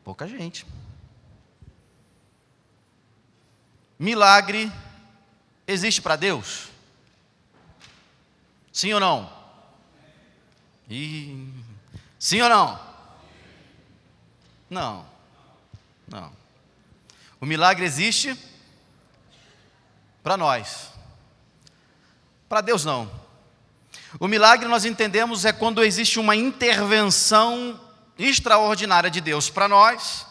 Pouca gente. Milagre existe para Deus? Sim ou não? Sim ou não? Não. Não. O milagre existe para nós. Para Deus não. O milagre nós entendemos é quando existe uma intervenção extraordinária de Deus para nós,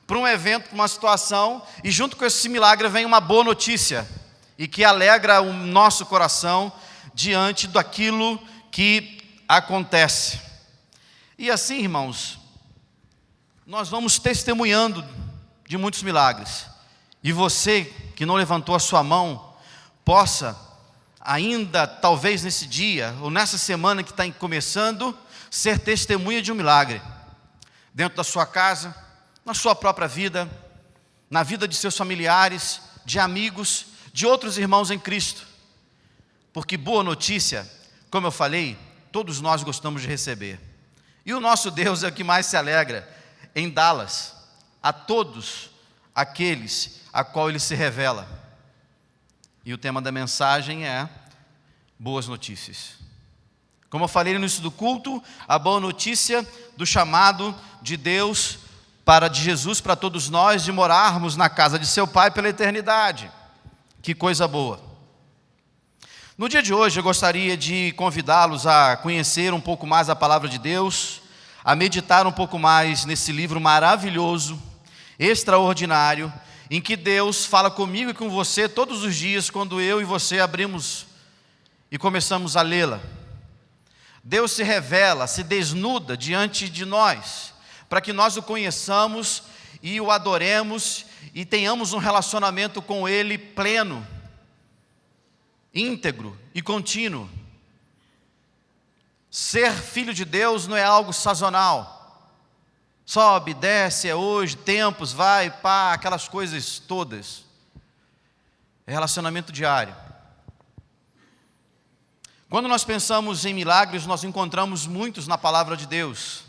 para um evento, para uma situação, e junto com esse milagre vem uma boa notícia, e que alegra o nosso coração diante daquilo que acontece. E assim, irmãos, nós vamos testemunhando de muitos milagres, e você que não levantou a sua mão, possa ainda, talvez nesse dia, ou nessa semana que está começando, ser testemunha de um milagre, dentro da sua casa, na sua própria vida, na vida de seus familiares, de amigos, de outros irmãos em Cristo, porque boa notícia, como eu falei, todos nós gostamos de receber, e o nosso Deus é o que mais se alegra em dá-las a todos aqueles a qual Ele se revela. E o tema da mensagem é boas notícias. Como eu falei no início do culto, a boa notícia do chamado de Deus, de Jesus para todos nós, de morarmos na casa de seu Pai pela eternidade. Que coisa boa. No dia de hoje eu gostaria de convidá-los a conhecer um pouco mais a palavra de Deus, a meditar um pouco mais nesse livro maravilhoso, extraordinário, em que Deus fala comigo e com você todos os dias, quando eu e você abrimos e começamos a lê-la. Deus se revela, se desnuda diante de nós, para que nós o conheçamos e o adoremos e tenhamos um relacionamento com Ele pleno, íntegro e contínuo. Ser filho de Deus não é algo sazonal. Sobe, desce, é hoje, tempos, vai, pá, aquelas coisas todas. É relacionamento diário. Quando nós pensamos em milagres, nós encontramos muitos na palavra de Deus.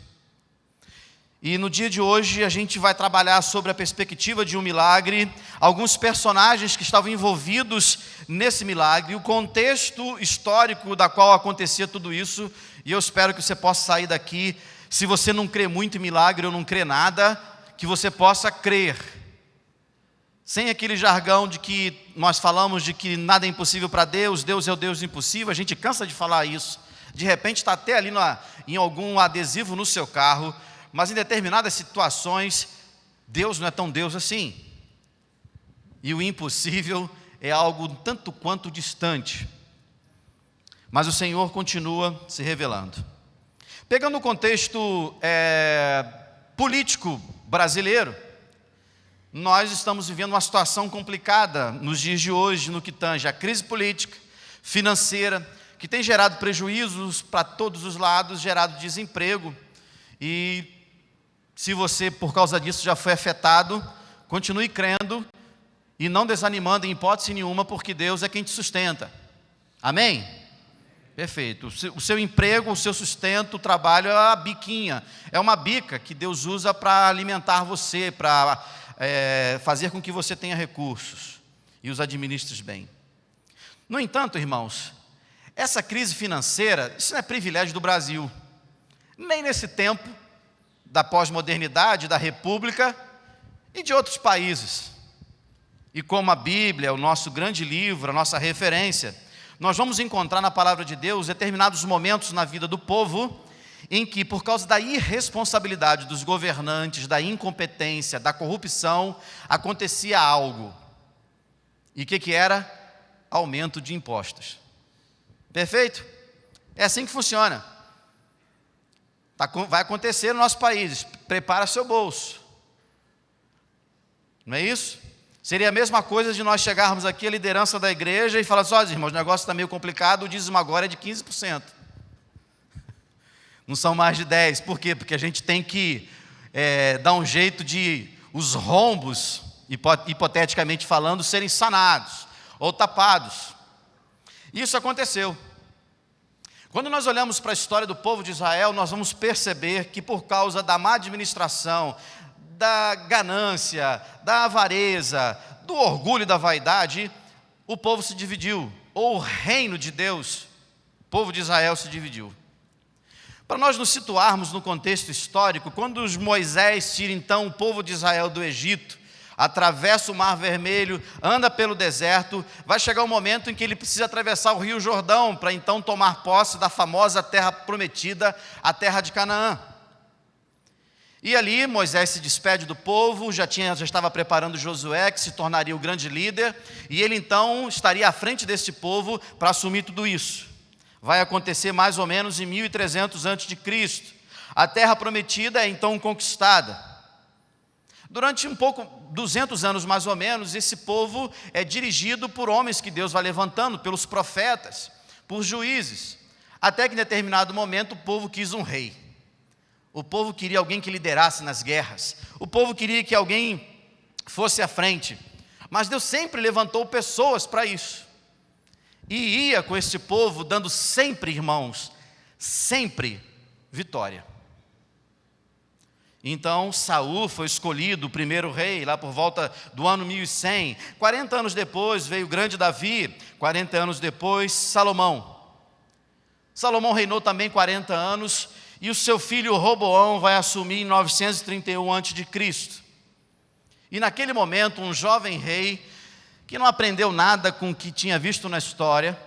E no dia de hoje a gente vai trabalhar sobre a perspectiva de um milagre, alguns personagens que estavam envolvidos nesse milagre, o contexto histórico da qual acontecia tudo isso, e eu espero que você possa sair daqui. Se você não crê muito em milagre ou não crê nada, que você possa crer. Sem aquele jargão de que nós falamos de que nada é impossível para Deus, Deus é o Deus impossível, a gente cansa de falar isso. De repente está até ali em algum adesivo no seu carro, mas em determinadas situações, Deus não é tão Deus assim. E o impossível é algo tanto quanto distante. Mas o Senhor continua se revelando. Pegando o contexto político brasileiro, nós estamos vivendo uma situação complicada nos dias de hoje, no que tange a crise política, financeira, que tem gerado prejuízos para todos os lados, gerado desemprego. E se você, por causa disso, já foi afetado, continue crendo e não desanimando em hipótese nenhuma, porque Deus é quem te sustenta. Amém? Perfeito. O seu emprego, o seu sustento, o trabalho é a biquinha. É uma bica que Deus usa para alimentar você, para fazer com que você tenha recursos e os administres bem. No entanto, irmãos, essa crise financeira, isso não é privilégio do Brasil. Nem nesse tempo da pós-modernidade, da República e de outros países. E como a Bíblia, o nosso grande livro, a nossa referência, nós vamos encontrar na palavra de Deus determinados momentos na vida do povo em que, por causa da irresponsabilidade dos governantes, da incompetência, da corrupção, acontecia algo. E o que era? Aumento de impostos. Perfeito? É assim que funciona. Vai acontecer no nosso país. Prepara seu bolso. Não é isso? Seria a mesma coisa de nós chegarmos aqui, a liderança da igreja, e falar assim: olha, irmãos, o negócio está meio complicado, o dízimo agora é de 15%. Não são mais de 10%. Por quê? Porque a gente tem que dar um jeito de os rombos, hipoteticamente falando, serem sanados ou tapados. Isso aconteceu. Quando nós olhamos para a história do povo de Israel, nós vamos perceber que por causa da má administração, da ganância, da avareza, do orgulho e da vaidade, o povo se dividiu, ou o reino de Deus, o povo de Israel se dividiu. Para nós nos situarmos no contexto histórico, quando Moisés tira então o povo de Israel do Egito, atravessa o Mar Vermelho, anda pelo deserto, vai chegar um momento em que ele precisa atravessar o Rio Jordão para então tomar posse da famosa terra prometida, a terra de Canaã. E ali Moisés se despede do povo, já estava preparando Josué, que se tornaria o grande líder, e ele então estaria à frente desse povo para assumir tudo isso. Vai acontecer mais ou menos em 1300 a.C. A terra prometida é então conquistada. Durante 200 anos mais ou menos, esse povo é dirigido por homens que Deus vai levantando, pelos profetas, por juízes, até que em determinado momento o povo quis um rei. O povo queria alguém que liderasse nas guerras, o povo queria que alguém fosse à frente, mas Deus sempre levantou pessoas para isso. E ia com esse povo dando sempre, irmãos, sempre vitória. Então Saul foi escolhido o primeiro rei, lá por volta do ano 1100. 40 anos depois veio o grande Davi, 40 anos depois Salomão. Salomão reinou também 40 anos, e o seu filho Roboão vai assumir em 931 a.C. E naquele momento um jovem rei, que não aprendeu nada com o que tinha visto na história,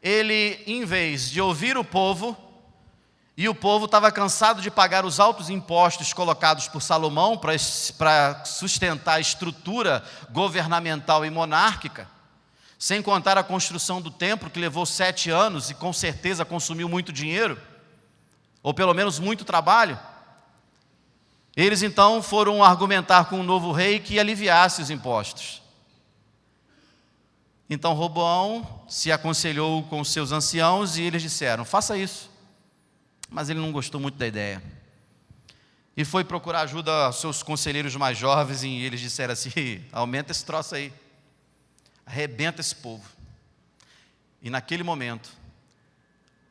ele, em vez de ouvir o povo, e o povo estava cansado de pagar os altos impostos colocados por Salomão para sustentar a estrutura governamental e monárquica, sem contar a construção do templo, que levou 7 anos e com certeza consumiu muito dinheiro, ou pelo menos muito trabalho. Eles então foram argumentar com o novo rei que aliviasse os impostos. Então Roboão se aconselhou com os seus anciãos e eles disseram: faça isso. Mas ele não gostou muito da ideia. E foi procurar ajuda aos seus conselheiros mais jovens e eles disseram assim: aumenta esse troço aí, arrebenta esse povo. E naquele momento,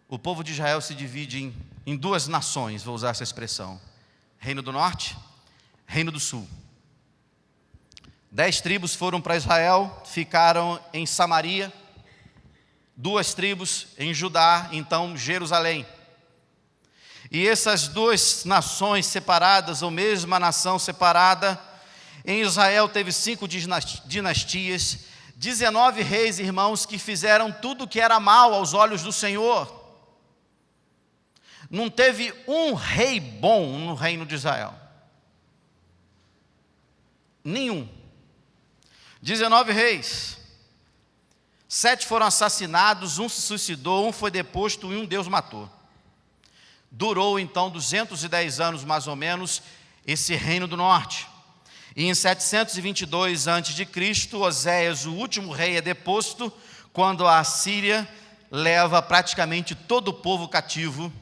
o povo de Israel se divide em 2 nações, vou usar essa expressão: Reino do Norte, Reino do Sul. 10 tribos foram para Israel, ficaram em Samaria, 2 tribos em Judá, então Jerusalém. E essas 2 nações separadas, ou mesma nação separada, em Israel teve 5 dinastias, 19 reis, irmãos, que fizeram tudo que era mal aos olhos do Senhor. Não teve um rei bom no reino de Israel. Nenhum. 19 reis. 7 foram assassinados, 1 se suicidou, 1 foi deposto e 1 Deus matou. Durou então 210 anos mais ou menos esse reino do norte. E em 722 a.C., Oséias, o último rei, é deposto, quando a Assíria leva praticamente todo o povo cativo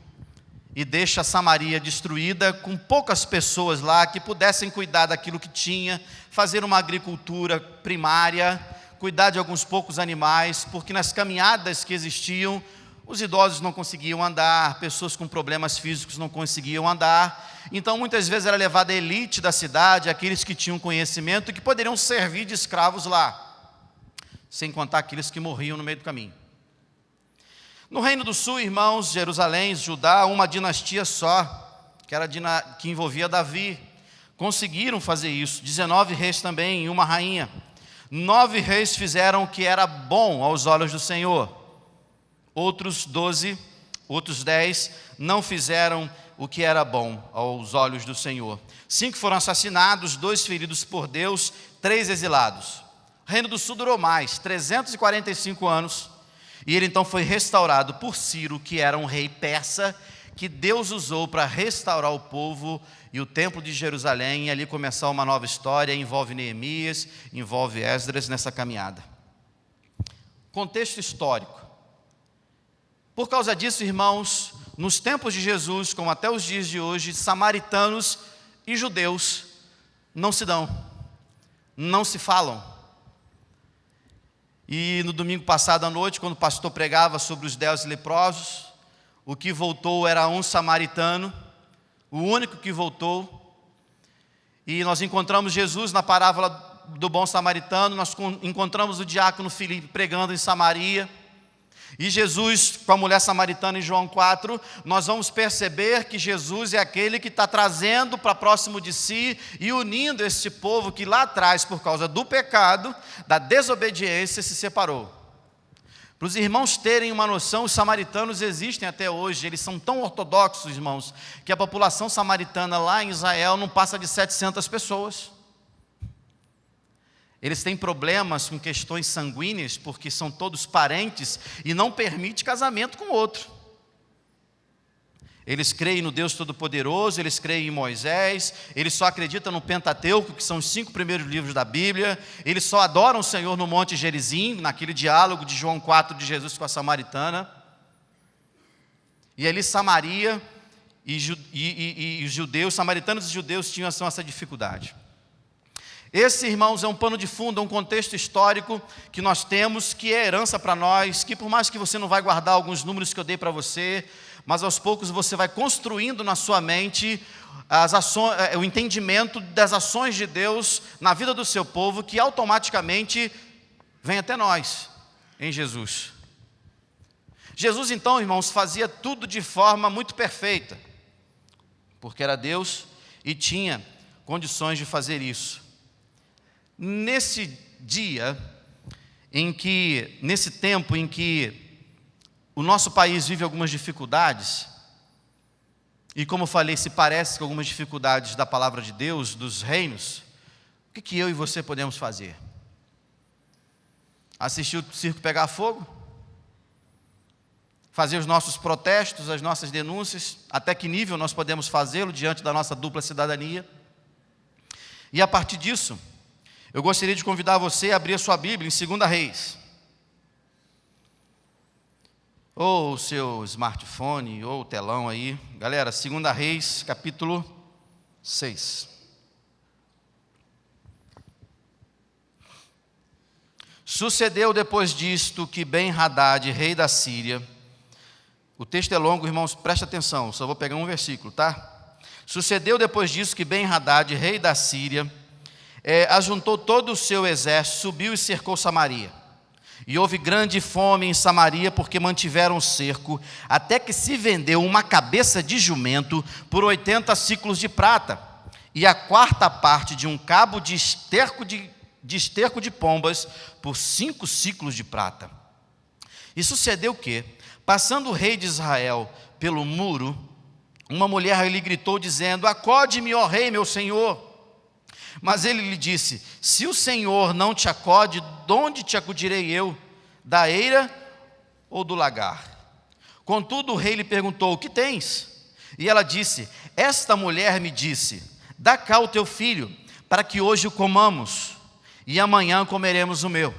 e deixa Samaria destruída, com poucas pessoas lá que pudessem cuidar daquilo que tinha, fazer uma agricultura primária, cuidar de alguns poucos animais, porque nas caminhadas que existiam, os idosos não conseguiam andar, pessoas com problemas físicos não conseguiam andar. Então muitas vezes era levada a elite da cidade, aqueles que tinham conhecimento e que poderiam servir de escravos lá, sem contar aqueles que morriam no meio do caminho. No Reino do Sul, irmãos, Jerusalém, Judá, uma dinastia só, que envolvia Davi. Conseguiram fazer isso, 19 reis também e uma rainha. 9 reis fizeram o que era bom aos olhos do Senhor. Outros 10 não fizeram o que era bom aos olhos do Senhor. 5 foram assassinados, 2 feridos por Deus, 3 exilados. O Reino do Sul durou mais, 345 anos. E ele então foi restaurado por Ciro, que era um rei persa, que Deus usou para restaurar o povo e o templo de Jerusalém, e ali começar uma nova história, envolve Neemias, envolve Esdras nessa caminhada. Contexto histórico. Por causa disso, irmãos, nos tempos de Jesus, como até os dias de hoje, samaritanos e judeus não se dão, não se falam. E no domingo passado à noite, quando o pastor pregava sobre os 10 leprosos, o que voltou era um samaritano, o único que voltou. E nós encontramos Jesus na parábola do bom samaritano, nós encontramos o diácono Filipe pregando em Samaria, e Jesus com a mulher samaritana em João 4, nós vamos perceber que Jesus é aquele que está trazendo para próximo de si e unindo este povo que lá atrás, por causa do pecado, da desobediência, se separou. Para os irmãos terem uma noção, os samaritanos existem até hoje, eles são tão ortodoxos, irmãos, que a população samaritana lá em Israel não passa de 700 pessoas. Eles têm problemas com questões sanguíneas, porque são todos parentes, e não permite casamento com outro. Eles creem no Deus Todo-Poderoso, eles creem em Moisés, eles só acreditam no Pentateuco, que são os 5 primeiros livros da Bíblia, eles só adoram o Senhor no Monte Gerizim, naquele diálogo de João 4 de Jesus com a samaritana. E ali Samaria e os judeus, samaritanos e judeus tinham essa dificuldade. Esse, irmãos, é um pano de fundo, é um contexto histórico que nós temos, que é herança para nós, que por mais que você não vai guardar alguns números que eu dei para você, mas aos poucos você vai construindo na sua mente o entendimento das ações de Deus na vida do seu povo, que automaticamente vem até nós, em Jesus. Jesus, então, irmãos, fazia tudo de forma muito perfeita, porque era Deus e tinha condições de fazer isso. Nesse dia, nesse tempo em que o nosso país vive algumas dificuldades, e como eu falei, se parece com algumas dificuldades da palavra de Deus, dos reinos, o que eu e você podemos fazer? Assistir o circo pegar fogo? Fazer os nossos protestos, as nossas denúncias? Até que nível nós podemos fazê-lo diante da nossa dupla cidadania? E a partir disso, eu gostaria de convidar você a abrir a sua Bíblia em 2 Reis. Ou o seu smartphone, ou o telão aí. Galera, 2 Reis, capítulo 6. Sucedeu depois disto que Ben-Hadad, rei da Síria, o texto é longo, irmãos, presta atenção, só vou pegar um versículo, tá? Sucedeu depois disso que Ben-Hadad, rei da Síria, ajuntou todo o seu exército, subiu e cercou Samaria. E houve grande fome em Samaria, porque mantiveram o cerco, até que se vendeu uma cabeça de jumento por 80 siclos de prata, e a 4ª de um cabo de esterco de pombas por 5 siclos de prata. E sucedeu que, passando o rei de Israel pelo muro, uma mulher lhe gritou, dizendo: acode-me, ó rei, meu senhor. Mas ele lhe disse: se o Senhor não te acode, de onde te acudirei eu? Da eira ou do lagar? Contudo o rei lhe perguntou: o que tens? E ela disse: esta mulher me disse: dá cá o teu filho, para que hoje o comamos, e amanhã comeremos o meu.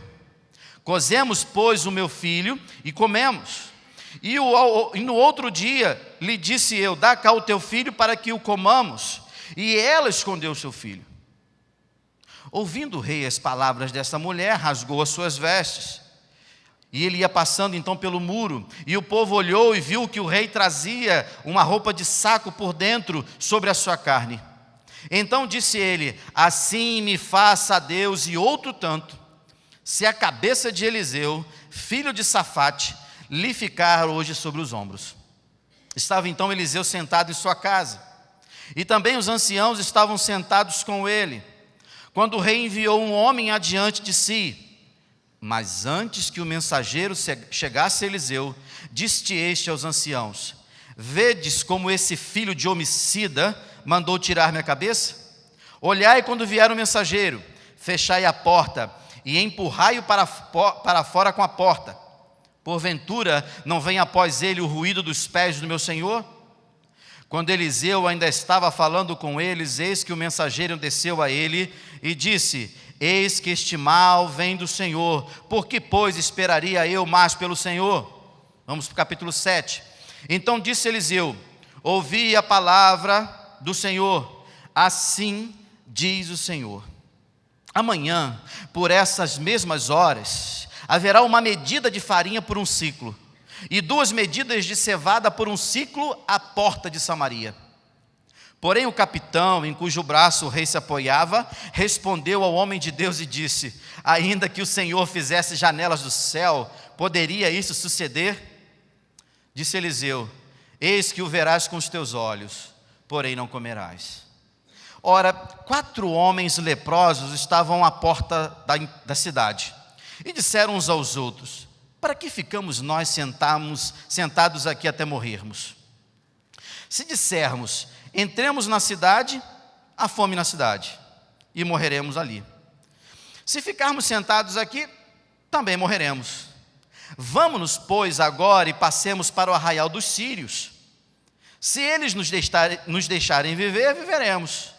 Cozemos, pois, o meu filho e comemos. E no outro dia lhe disse eu: dá cá o teu filho para que o comamos. E ela escondeu o seu filho. Ouvindo o rei as palavras dessa mulher, rasgou as suas vestes. E ele ia passando então pelo muro, e o povo olhou e viu que o rei trazia uma roupa de saco por dentro sobre a sua carne. Então disse ele: assim me faça a Deus e outro tanto, se a cabeça de Eliseu, filho de Safate, lhe ficar hoje sobre os ombros. Estava então Eliseu sentado em sua casa, e também os anciãos estavam sentados com ele, quando o rei enviou um homem adiante de si. Mas antes que o mensageiro chegasse a Eliseu, disse este aos anciãos: vedes como esse filho de homicida mandou tirar minha cabeça? Olhai quando vier o mensageiro, fechai a porta e empurrai-o para fora com a porta. Porventura não vem após ele o ruído dos pés do meu senhor? Quando Eliseu ainda estava falando com eles, eis que o mensageiro desceu a ele e disse: eis que este mal vem do Senhor, por que, pois, esperaria eu mais pelo Senhor? Vamos para o capítulo 7. Então disse Eliseu: ouvi a palavra do Senhor, assim diz o Senhor. Amanhã, por essas mesmas horas, haverá uma medida de farinha por um ciclo, e 2 medidas de cevada por um ciclo à porta de Samaria. Porém o capitão, em cujo braço o rei se apoiava, respondeu ao homem de Deus e disse: ainda que o Senhor fizesse janelas do céu, poderia isso suceder? Disse Eliseu: eis que o verás com os teus olhos, porém não comerás. Ora, 4 homens leprosos estavam à porta da cidade, e disseram uns aos outros: para que ficamos nós sentados aqui até morrermos? Se dissermos: entremos na cidade, há fome na cidade, e morreremos ali. Se ficarmos sentados aqui, também morreremos. Vamo-nos, pois, agora e passemos para o arraial dos sírios. Se eles nos deixarem viver, viveremos.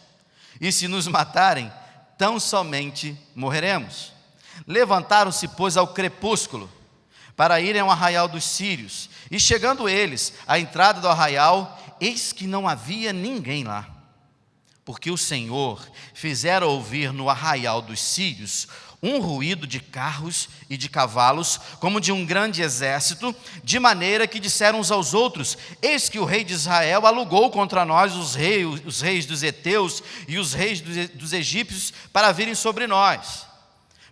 E se nos matarem, tão somente morreremos. Levantaram-se, pois, ao crepúsculo, para irem ao arraial dos sírios. E chegando eles à entrada do arraial, eis que não havia ninguém lá, porque o Senhor fizera ouvir no arraial dos sírios um ruído de carros e de cavalos, como de um grande exército, de maneira que disseram uns aos outros: eis que o rei de Israel alugou contra nós os reis dos heteus e os reis dos egípcios para virem sobre nós.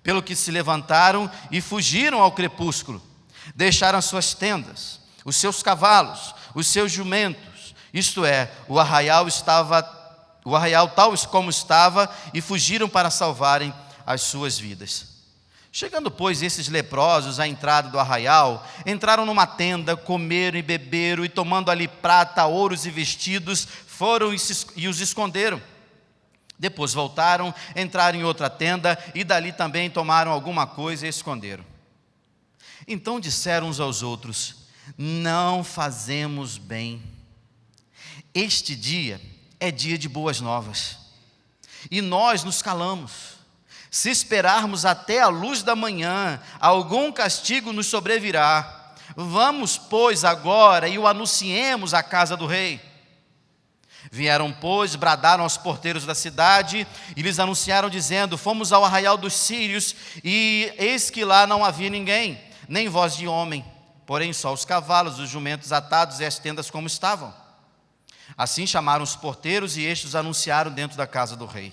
Pelo que se levantaram e fugiram ao crepúsculo, deixaram as suas tendas, os seus cavalos, os seus jumentos, isto é, o arraial tal como estava, e fugiram para salvarem as suas vidas. Chegando, pois, esses leprosos à entrada do arraial, entraram numa tenda, comeram e beberam, e tomando ali prata, ouros e vestidos, foram e os esconderam. Depois voltaram, entraram em outra tenda, e dali também tomaram alguma coisa e esconderam. Então disseram uns aos outros: não fazemos bem. Este dia é dia de boas novas, e nós nos calamos. Se esperarmos até a luz da manhã, algum castigo nos sobrevirá. Vamos, pois, agora e o anunciemos à casa do rei. Vieram, pois, bradaram aos porteiros da cidade e lhes anunciaram, dizendo: fomos ao arraial dos sírios, e eis que lá não havia ninguém, nem voz de homem, porém só os cavalos, os jumentos atados e as tendas como estavam. Assim chamaram os porteiros, e estes anunciaram dentro da casa do rei.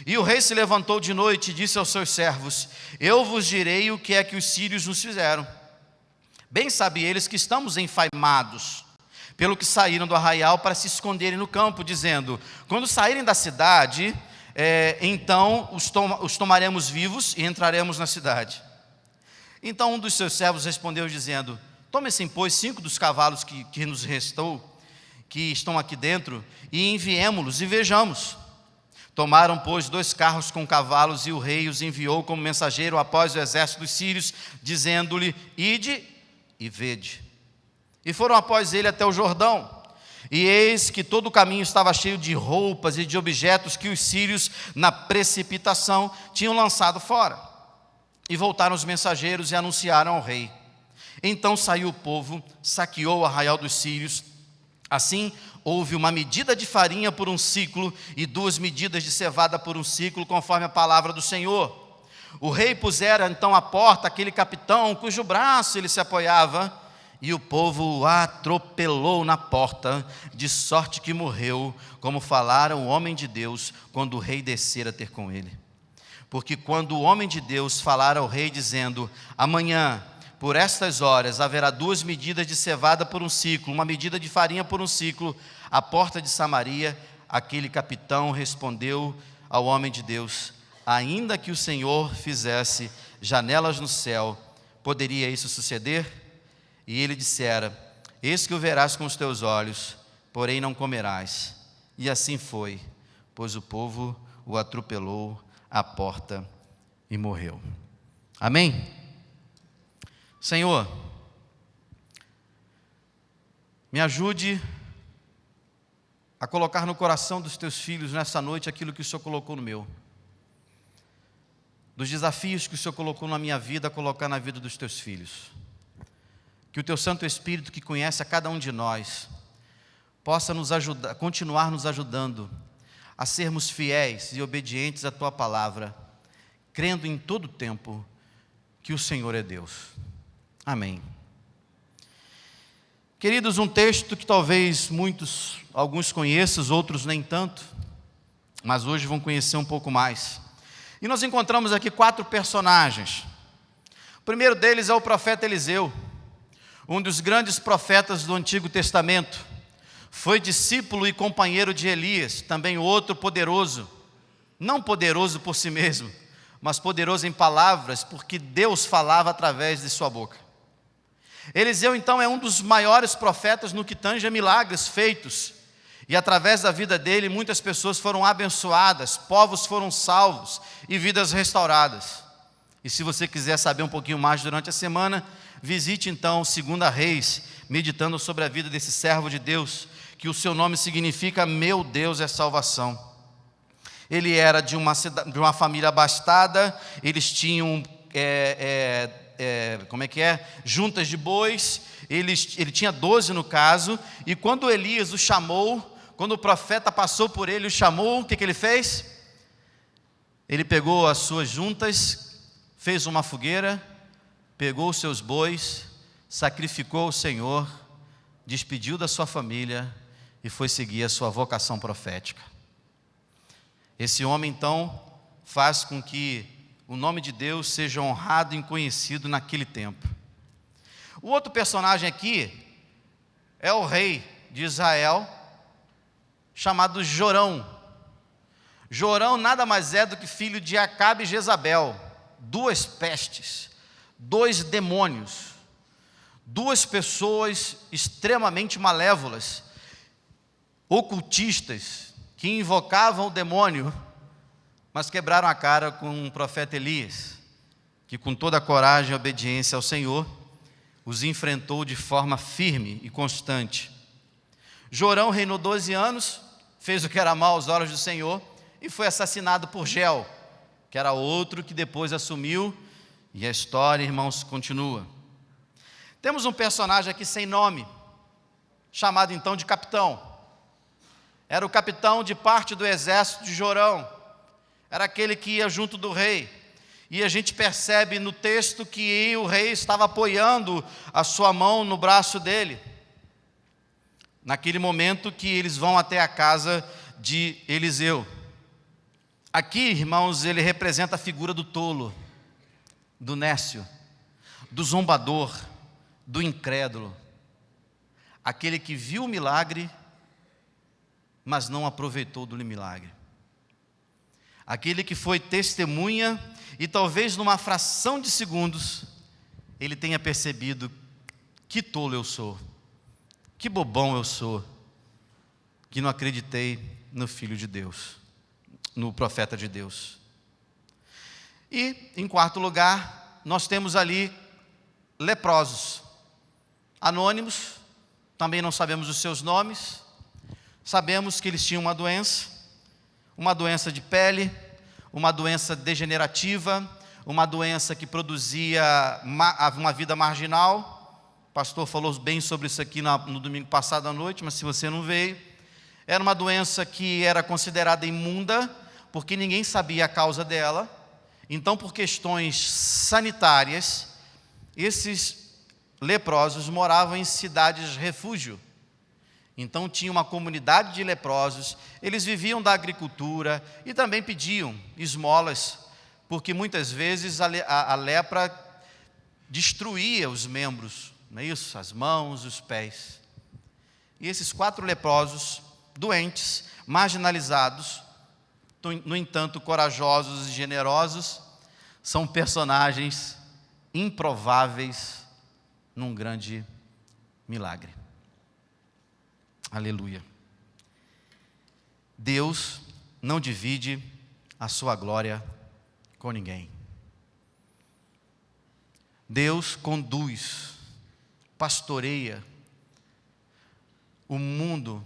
E o rei se levantou de noite e disse aos seus servos: eu vos direi o que é que os sírios nos fizeram. Bem sabem eles que estamos enfaimados, pelo que saíram do arraial para se esconderem no campo, dizendo: quando saírem da cidade, então os tomaremos vivos e entraremos na cidade. Então um dos seus servos respondeu dizendo: tomem-se, pois, 5 dos cavalos que nos restou, que estão aqui dentro, e enviemo-los e vejamos. Tomaram, pois, 2 carros com cavalos, e o rei os enviou como mensageiro após o exército dos sírios, dizendo-lhe: ide e vede. E foram após ele até o Jordão, e eis que todo o caminho estava cheio de roupas e de objetos que os sírios, na precipitação, tinham lançado fora. E voltaram os mensageiros e anunciaram ao rei. Então saiu o povo, saqueou o arraial dos sírios. Assim, houve 1 medida de farinha por 1 siclo e 2 medidas de cevada por 1 siclo, conforme a palavra do Senhor. O rei pusera então à porta aquele capitão, cujo braço ele se apoiava, e o povo o atropelou na porta, de sorte que morreu, como falara o homem de Deus, quando o rei descera ter com ele. Porque quando o homem de Deus falara ao rei, dizendo: amanhã, por estas horas, haverá 2 medidas de cevada por 1 siclo, 1 medida de farinha por 1 siclo, à porta de Samaria, aquele capitão respondeu ao homem de Deus: ainda que o Senhor fizesse janelas no céu, poderia isso suceder? E ele dissera: eis que o verás com os teus olhos, porém não comerás. E assim foi, pois o povo o atropelou à porta e morreu. Amém? Senhor, me ajude a colocar no coração dos teus filhos nessa noite aquilo que o Senhor colocou no meu. Dos desafios que o Senhor colocou na minha vida, colocar na vida dos teus filhos. Que o teu Santo Espírito, que conhece a cada um de nós, possa nos ajudar, continuar nos ajudando a sermos fiéis e obedientes à tua palavra, crendo em todo o tempo que o Senhor é Deus. Amém. Queridos, um texto que talvez alguns conheçam, outros nem tanto, mas hoje vão conhecer um pouco mais. E nós encontramos aqui 4 personagens. O primeiro deles é o profeta Eliseu, um dos grandes profetas do Antigo Testamento. Foi discípulo e companheiro de Elias, também outro poderoso, não poderoso por si mesmo, mas poderoso em palavras, porque Deus falava através de sua boca. Eliseu, então, é um dos maiores profetas no que tange a milagres feitos, e através da vida dele, muitas pessoas foram abençoadas, povos foram salvos e vidas restauradas. E se você quiser saber um pouquinho mais durante a semana, visite então 2 Reis, meditando sobre a vida desse servo de Deus, que o seu nome significa meu Deus é salvação. Ele era de uma família abastada, eles tinham juntas de bois, ele tinha 12 no caso, e quando Elias o chamou, quando o profeta passou por ele e o chamou, o que ele fez? Ele pegou as suas juntas, fez uma fogueira, pegou os seus bois, sacrificou o Senhor, despediu da sua família e foi seguir a sua vocação profética. Esse homem então faz com que o nome de Deus seja honrado e conhecido naquele tempo. O outro personagem aqui é o rei de Israel, chamado Jorão. Jorão nada mais é do que filho de Acabe e Jezabel, 2 pestes, 2 demônios, 2 pessoas extremamente malévolas, ocultistas, que invocavam o demônio, mas quebraram a cara com o profeta Elias, que com toda a coragem e obediência ao Senhor, os enfrentou de forma firme e constante. Jorão reinou 12 anos, fez o que era mal aos olhos do Senhor, e foi assassinado por Gel, que era outro que depois assumiu, e a história, irmãos, continua. Temos um personagem aqui sem nome, chamado então de capitão. Era o capitão de parte do exército de Jorão, era aquele que ia junto do rei, e a gente percebe no texto que o rei estava apoiando a sua mão no braço dele, naquele momento que eles vão até a casa de Eliseu. Aqui, irmãos, ele representa a figura do tolo, do nécio, do zombador, do incrédulo, aquele que viu o milagre, mas não aproveitou do milagre. Aquele que foi testemunha e talvez numa fração de segundos ele tenha percebido: que tolo eu sou, que bobão eu sou, que não acreditei no Filho de Deus, no profeta de Deus. E, em quarto lugar, nós temos ali leprosos, anônimos, também não sabemos os seus nomes, sabemos que eles tinham uma doença de pele, uma doença degenerativa, uma doença que produzia uma vida marginal. O pastor falou bem sobre isso aqui no domingo passado à noite, mas se você não veio, era uma doença que era considerada imunda, porque ninguém sabia a causa dela. Então, por questões sanitárias, esses leprosos moravam em cidades refúgio. Então tinha uma comunidade de leprosos, eles viviam da agricultura e também pediam esmolas, porque muitas vezes a lepra destruía os membros, não é isso? As mãos, os pés. E esses 4 leprosos, doentes, marginalizados, no entanto corajosos e generosos, são personagens improváveis num grande milagre. Aleluia. Deus não divide a sua glória com ninguém. Deus conduz, pastoreia o mundo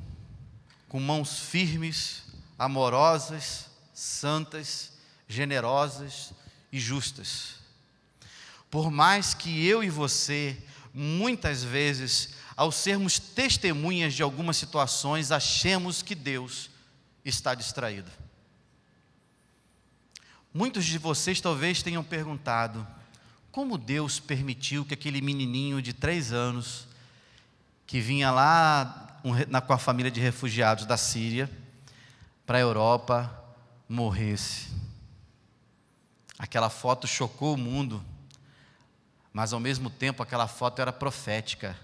com mãos firmes, amorosas, santas, generosas e justas. Por mais que eu e você, muitas vezes, ao sermos testemunhas de algumas situações, achemos que Deus está distraído. Muitos de vocês talvez tenham perguntado: como Deus permitiu que aquele menininho de 3 anos que vinha lá com a família de refugiados da Síria para a Europa morresse. Aquela foto chocou o mundo, mas ao mesmo tempo aquela foto era profética,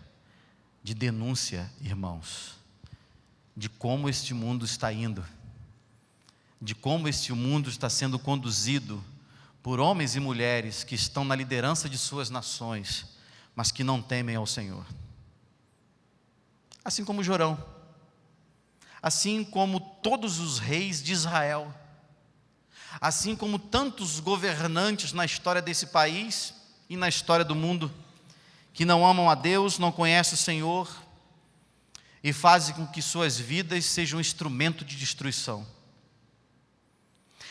de denúncia, irmãos, de como este mundo está indo, de como este mundo está sendo conduzido por homens e mulheres que estão na liderança de suas nações, mas que não temem ao Senhor. Assim como Jorão, assim como todos os reis de Israel, assim como tantos governantes na história desse país e na história do mundo, que não amam a Deus, não conhecem o Senhor e fazem com que suas vidas sejam um instrumento de destruição.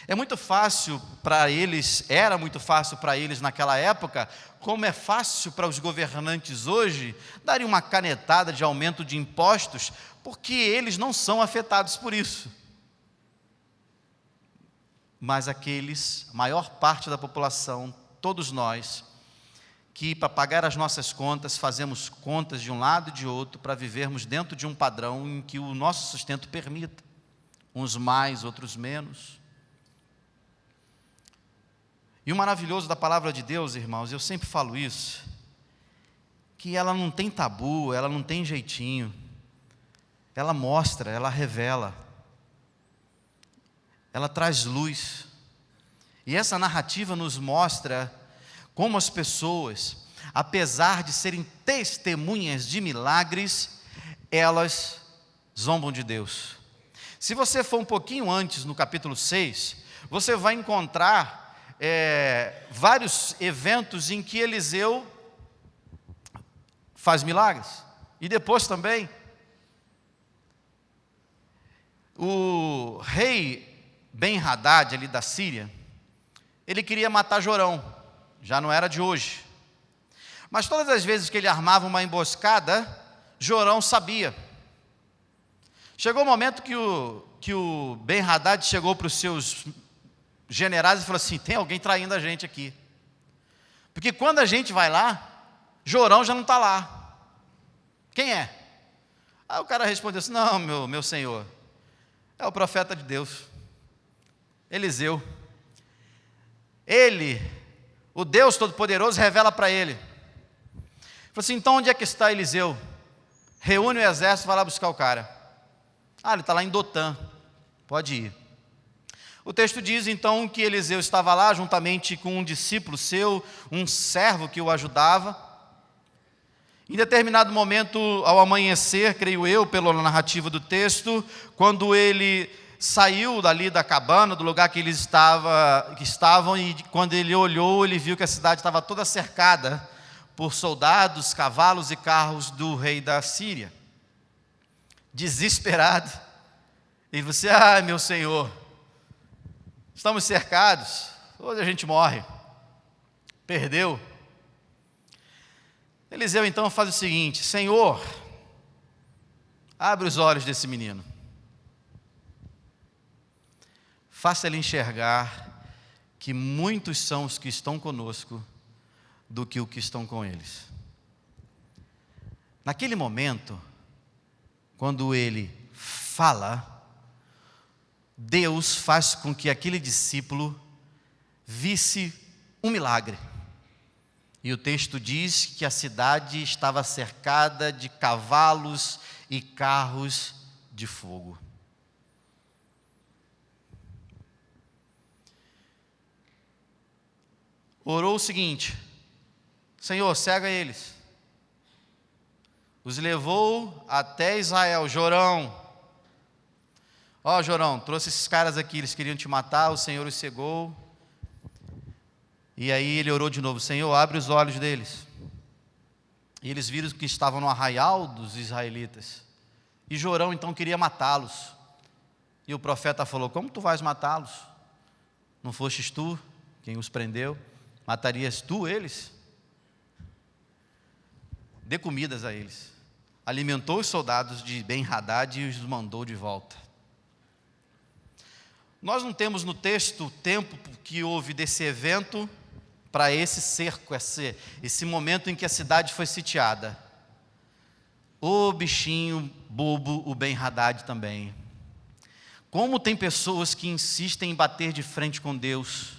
É muito fácil para eles, era muito fácil para eles naquela época, como é fácil para os governantes hoje, darem uma canetada de aumento de impostos, porque eles não são afetados por isso. Mas aqueles, a maior parte da população, todos nós, que para pagar as nossas contas, fazemos contas de um lado e de outro, para vivermos dentro de um padrão em que o nosso sustento permita, uns mais, outros menos. E o maravilhoso da palavra de Deus, irmãos, eu sempre falo isso, que ela não tem tabu, ela não tem jeitinho, ela mostra, ela revela, ela traz luz. E essa narrativa nos mostra como as pessoas, apesar de serem testemunhas de milagres, elas zombam de Deus. Se você for um pouquinho antes, no capítulo 6, você vai encontrar vários eventos em que Eliseu faz milagres. E depois também, o rei Ben-Hadad, ali da Síria, ele queria matar Jorão, já não era de hoje. Mas todas as vezes que ele armava uma emboscada, Jorão sabia. Chegou o momento que o Ben-Hadad chegou para os seus generais e falou assim: tem alguém traindo a gente aqui. Porque quando a gente vai lá, Jorão já não está lá. Quem é? Aí o cara respondeu assim: não, meu senhor, é o profeta de Deus, Eliseu. Ele, o Deus Todo-Poderoso, revela para ele. Falou assim: então onde é que está Eliseu? Reúne o exército, vai lá buscar o cara. Ah, ele está lá em Dotã, pode ir. O texto diz então que Eliseu estava lá juntamente com um discípulo seu, um servo que o ajudava. Em determinado momento, ao amanhecer, creio eu, pela narrativa do texto, quando ele saiu dali da cabana, do lugar que eles estavam, e quando ele olhou, ele viu que a cidade estava toda cercada por soldados, cavalos e carros do rei da Síria. Desesperado, ele disse: ah, meu senhor, estamos cercados, hoje a gente morre, perdeu. Eliseu então faz o seguinte: Senhor, abre os olhos desse menino, faça ele enxergar que muitos são os que estão conosco do que os que estão com eles. Naquele momento, quando ele fala, Deus faz com que aquele discípulo visse um milagre. E o texto diz que a cidade estava cercada de cavalos e carros de fogo. Orou o seguinte: Senhor, cega eles. Os levou até Israel. Jorão, ó Jorão, trouxe esses caras aqui, eles queriam te matar, o Senhor os cegou. E aí ele orou de novo: Senhor, abre os olhos deles. E eles viram que estavam no arraial dos israelitas. E Jorão então queria matá-los. E o profeta falou: como tu vais matá-los? Não fostes tu quem os prendeu? Matarias tu eles? Dê comidas a eles. Alimentou os soldados de Ben-Hadad e os mandou de volta. Nós não temos no texto o tempo que houve desse evento para esse cerco, esse momento em que a cidade foi sitiada. Ô bichinho bobo, o Ben-Hadad também. Como tem pessoas que insistem em bater de frente com Deus.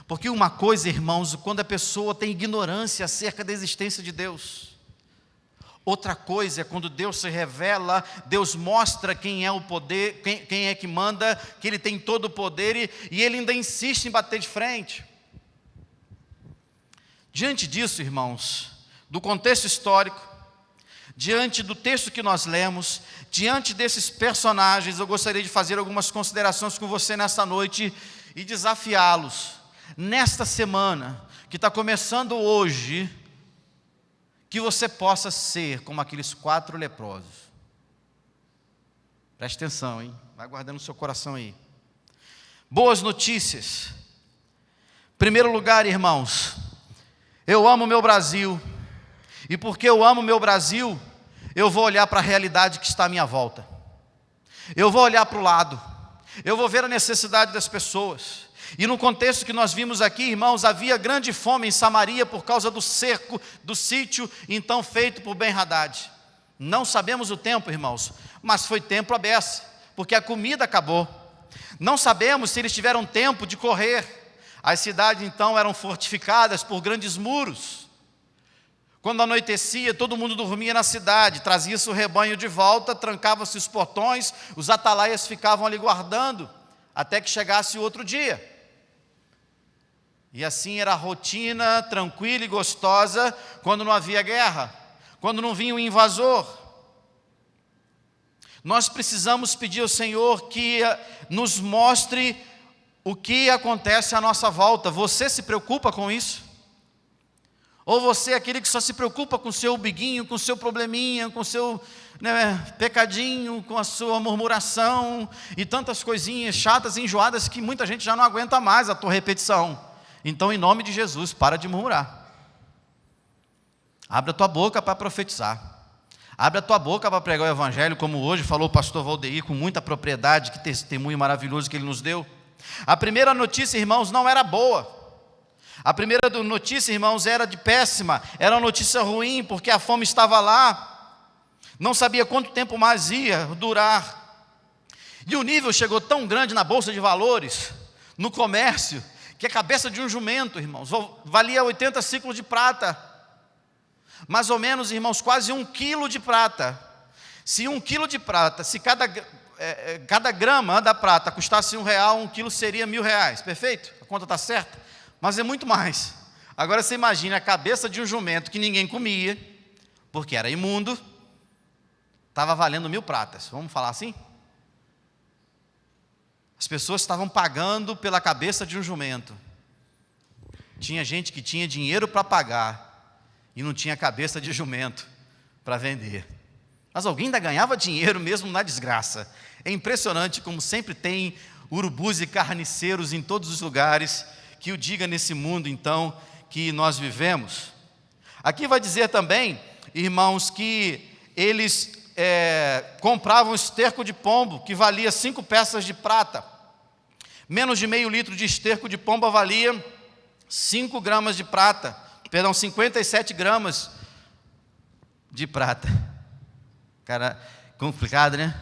Porque uma coisa, irmãos, quando a pessoa tem ignorância acerca da existência de Deus. Outra coisa é quando Deus se revela, Deus mostra quem é o poder, quem é que manda, que Ele tem todo o poder e Ele ainda insiste em bater de frente. Diante disso, irmãos, do contexto histórico, diante do texto que nós lemos, diante desses personagens, eu gostaria de fazer algumas considerações com você nesta noite e desafiá-los, nesta semana, que está começando hoje, que você possa ser como aqueles 4 leprosos. Preste atenção, hein? Vai guardando no seu coração aí. Boas notícias. Primeiro lugar, irmãos, eu amo meu Brasil. E porque eu amo meu Brasil, eu vou olhar para a realidade que está à minha volta. Eu vou olhar para o lado. Eu vou ver a necessidade das pessoas. E no contexto que nós vimos aqui, irmãos, havia grande fome em Samaria por causa do cerco, do sítio, então feito por Ben-Hadad. Não sabemos o tempo, irmãos, mas foi tempo à beça, porque a comida acabou. Não sabemos se eles tiveram tempo de correr. As cidades então eram fortificadas por grandes muros. Quando anoitecia, todo mundo dormia na cidade, trazia-se o rebanho de volta, trancava-se os portões, os atalaias ficavam ali guardando, até que chegasse o outro dia. E assim era a rotina tranquila e gostosa quando não havia guerra, quando não vinha um invasor. Nós precisamos pedir ao Senhor que nos mostre o que acontece à nossa volta. Você se preocupa com isso? Ou você é aquele que só se preocupa com o seu biguinho, com o seu probleminha, com o seu pecadinho, com a sua murmuração e tantas coisinhas chatas e enjoadas que muita gente já não aguenta mais a tua repetição. Então, em nome de Jesus, para de murmurar. Abre a tua boca para profetizar. Abre a tua boca para pregar o Evangelho, como hoje falou o pastor Valdeir, com muita propriedade, que testemunho maravilhoso que ele nos deu. A primeira notícia, irmãos, não era boa. A primeira notícia, irmãos, era de péssima, era uma notícia ruim, porque a fome estava lá, não sabia quanto tempo mais ia durar. E o nível chegou tão grande na Bolsa de Valores, no comércio, que a cabeça de um jumento, irmãos, valia 80 ciclos de prata. Mais ou menos, irmãos, quase 1 quilo de prata. Se 1 quilo de prata, se cada grama da prata custasse R$1, 1 quilo seria R$1.000, perfeito? A conta está certa? Mas é muito mais. Agora você imagina a cabeça de um jumento que ninguém comia, porque era imundo, estava valendo 1.000 pratas, vamos falar assim? As pessoas estavam pagando pela cabeça de um jumento. Tinha gente que tinha dinheiro para pagar e não tinha cabeça de jumento para vender. Mas alguém ainda ganhava dinheiro mesmo na desgraça. É impressionante como sempre tem urubus e carniceiros em todos os lugares, que o diga nesse mundo então que nós vivemos. Aqui vai dizer também, irmãos, que eles compravam esterco de pombo, que valia 5 peças de prata. Menos de meio litro de esterco de pombo valia 5 gramas de prata. 57 gramas de prata. Cara, complicado, né?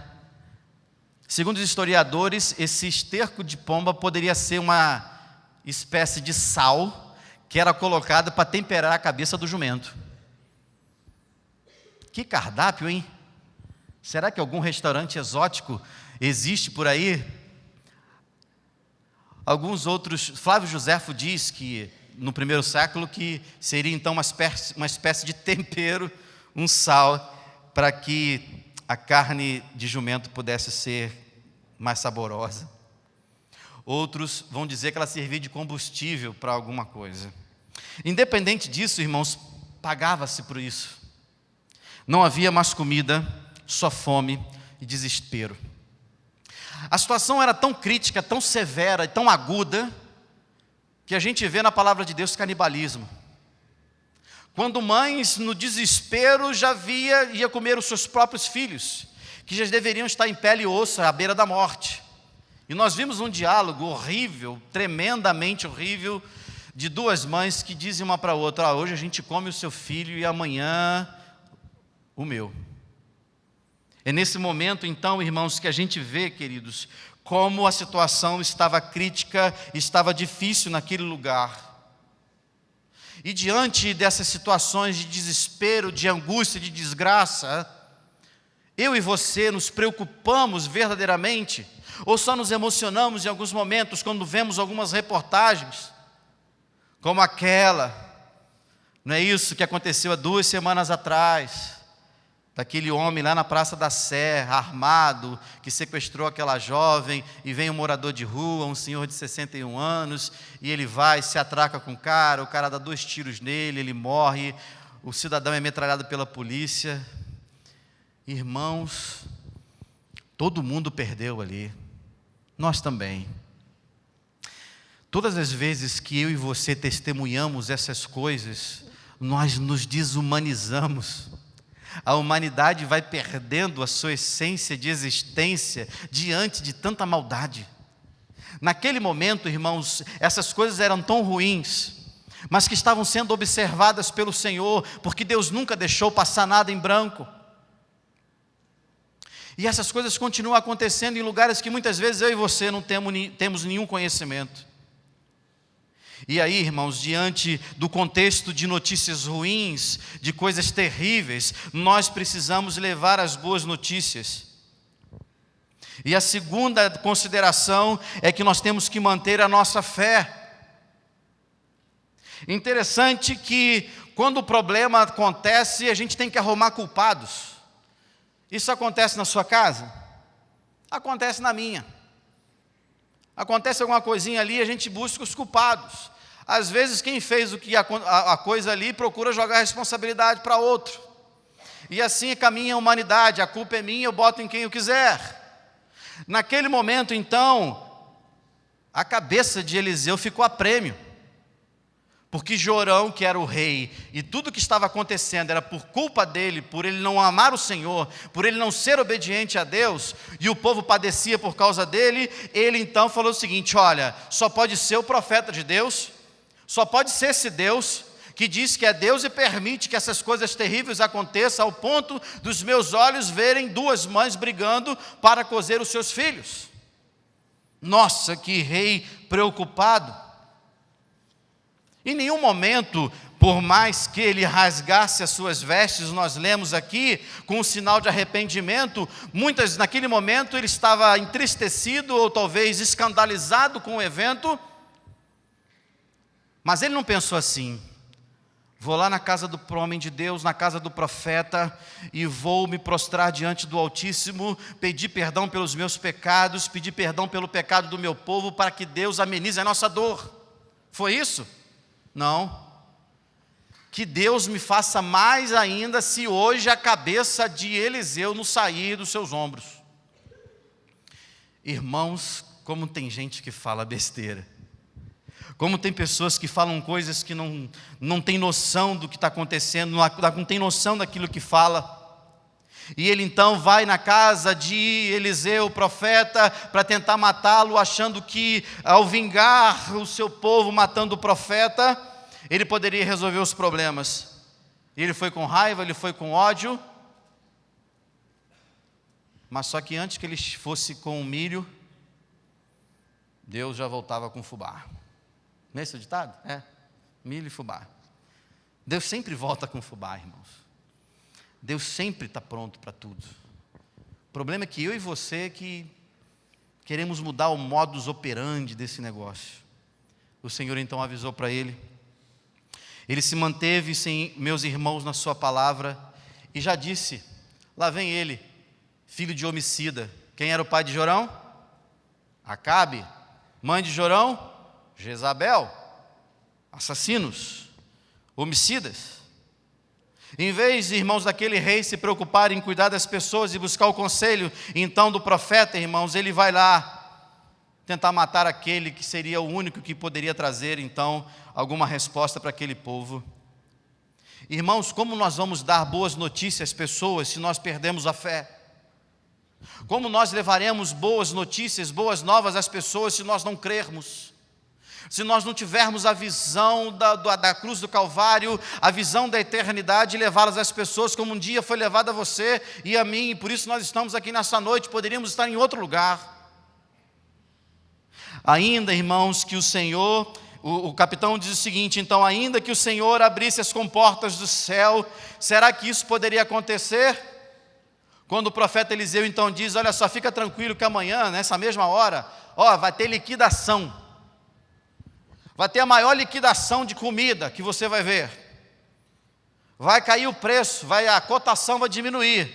Segundo os historiadores, esse esterco de pomba poderia ser uma espécie de sal que era colocado para temperar a cabeça do jumento. Que cardápio, hein? Será que algum restaurante exótico existe por aí? Alguns outros, Flávio Josefo diz que no primeiro século que seria então uma espécie de tempero, um sal, para que a carne de jumento pudesse ser mais saborosa. Outros vão dizer que ela servia de combustível para alguma coisa. Independente disso, irmãos, pagava-se por isso. Não havia mais comida, só fome e desespero. A situação era tão crítica, tão severa e tão aguda, que a gente vê na palavra de Deus canibalismo. Quando mães, no desespero, ia comer os seus próprios filhos, que já deveriam estar em pele e osso, à beira da morte. E nós vimos um diálogo horrível, tremendamente horrível, de duas mães que dizem uma para a outra: hoje a gente come o seu filho e amanhã o meu. É nesse momento, então, irmãos, que a gente vê, queridos, como a situação estava crítica, estava difícil naquele lugar. E diante dessas situações de desespero, de angústia, de desgraça, eu e você nos preocupamos verdadeiramente, ou só nos emocionamos em alguns momentos quando vemos algumas reportagens, como aquela, não é isso que aconteceu há 2 semanas atrás, daquele homem lá na Praça da Sé, armado, que sequestrou aquela jovem, e vem um morador de rua, um senhor de 61 anos, e ele vai, se atraca com o cara dá 2 tiros nele, ele morre, o cidadão é metralhado pela polícia. Irmãos, todo mundo perdeu ali, nós também. Todas as vezes que eu e você testemunhamos essas coisas, nós nos desumanizamos. A humanidade vai perdendo a sua essência de existência diante de tanta maldade. Naquele momento, irmãos, essas coisas eram tão ruins, mas que estavam sendo observadas pelo Senhor, porque Deus nunca deixou passar nada em branco. E essas coisas continuam acontecendo em lugares que muitas vezes eu e você não temos nenhum conhecimento. E aí, irmãos, diante do contexto de notícias ruins, de coisas terríveis, nós precisamos levar as boas notícias. E a segunda consideração é que nós temos que manter a nossa fé. Interessante que quando o problema acontece, a gente tem que arrumar culpados. Isso acontece na sua casa? Acontece na minha. Acontece alguma coisinha ali, a gente busca os culpados. Às vezes quem fez a coisa ali procura jogar a responsabilidade para outro. E assim caminha a humanidade, a culpa é minha, eu boto em quem eu quiser. Naquele momento então, a cabeça de Eliseu ficou a prêmio. Porque Jorão, que era o rei, e tudo que estava acontecendo era por culpa dele, por ele não amar o Senhor, por ele não ser obediente a Deus, e o povo padecia por causa dele, ele então falou o seguinte: olha, só pode ser o profeta de Deus, só pode ser esse Deus que diz que é Deus e permite que essas coisas terríveis aconteçam ao ponto dos meus olhos verem 2 mães brigando para cozer os seus filhos. Nossa, que rei preocupado! Em nenhum momento, por mais que ele rasgasse as suas vestes, nós lemos aqui, com um sinal de arrependimento, naquele momento ele estava entristecido ou talvez escandalizado com o evento, mas ele não pensou assim: vou lá na casa do homem de Deus, na casa do profeta, e vou me prostrar diante do Altíssimo, pedir perdão pelos meus pecados, pedir perdão pelo pecado do meu povo, para que Deus amenize a nossa dor. Foi isso? Não. Que Deus me faça mais ainda se hoje a cabeça de Eliseu não sair dos seus ombros. Irmãos, como tem gente que fala besteira. Como tem pessoas que falam coisas que não tem noção do que está acontecendo, não tem noção daquilo que fala. E ele então vai na casa de Eliseu, o profeta, para tentar matá-lo, achando que ao vingar o seu povo matando o profeta, ele poderia resolver os problemas. E ele foi com raiva, ele foi com ódio, mas só que antes que ele fosse com o milho, Deus já voltava com fubá. Não é esse o ditado? É, milho e fubá. Deus sempre volta com fubá, irmãos. Deus sempre está pronto para tudo. O problema é que eu e você que queremos mudar o modus operandi desse negócio. O Senhor então avisou para ele. Ele se manteve, sem meus irmãos, na sua palavra, e já disse: lá vem ele, filho de homicida. Quem era o pai de Jorão? Acabe. Mãe de Jorão? Jezabel. Assassinos, homicidas. Em vez, irmãos, daquele rei se preocupar em cuidar das pessoas e buscar o conselho, então, do profeta, irmãos, ele vai lá tentar matar aquele que seria o único que poderia trazer, então, alguma resposta para aquele povo. Irmãos, como nós vamos dar boas notícias às pessoas se nós perdemos a fé? Como nós levaremos boas notícias, boas novas às pessoas se nós não crermos? se nós não tivermos a visão da cruz do Calvário, a visão da eternidade, e levá-las às pessoas como um dia foi levada a você e a mim, e por isso nós estamos aqui nessa noite, poderíamos estar em outro lugar. Ainda, irmãos, que o Senhor, o capitão diz o seguinte, então, ainda que o Senhor abrisse as comportas do céu, será que isso poderia acontecer? Quando o profeta Eliseu então diz, olha só, fica tranquilo que amanhã, nessa mesma hora, vai ter liquidação. Vai ter a maior liquidação de comida que você vai ver. Vai cair o preço, a cotação vai diminuir.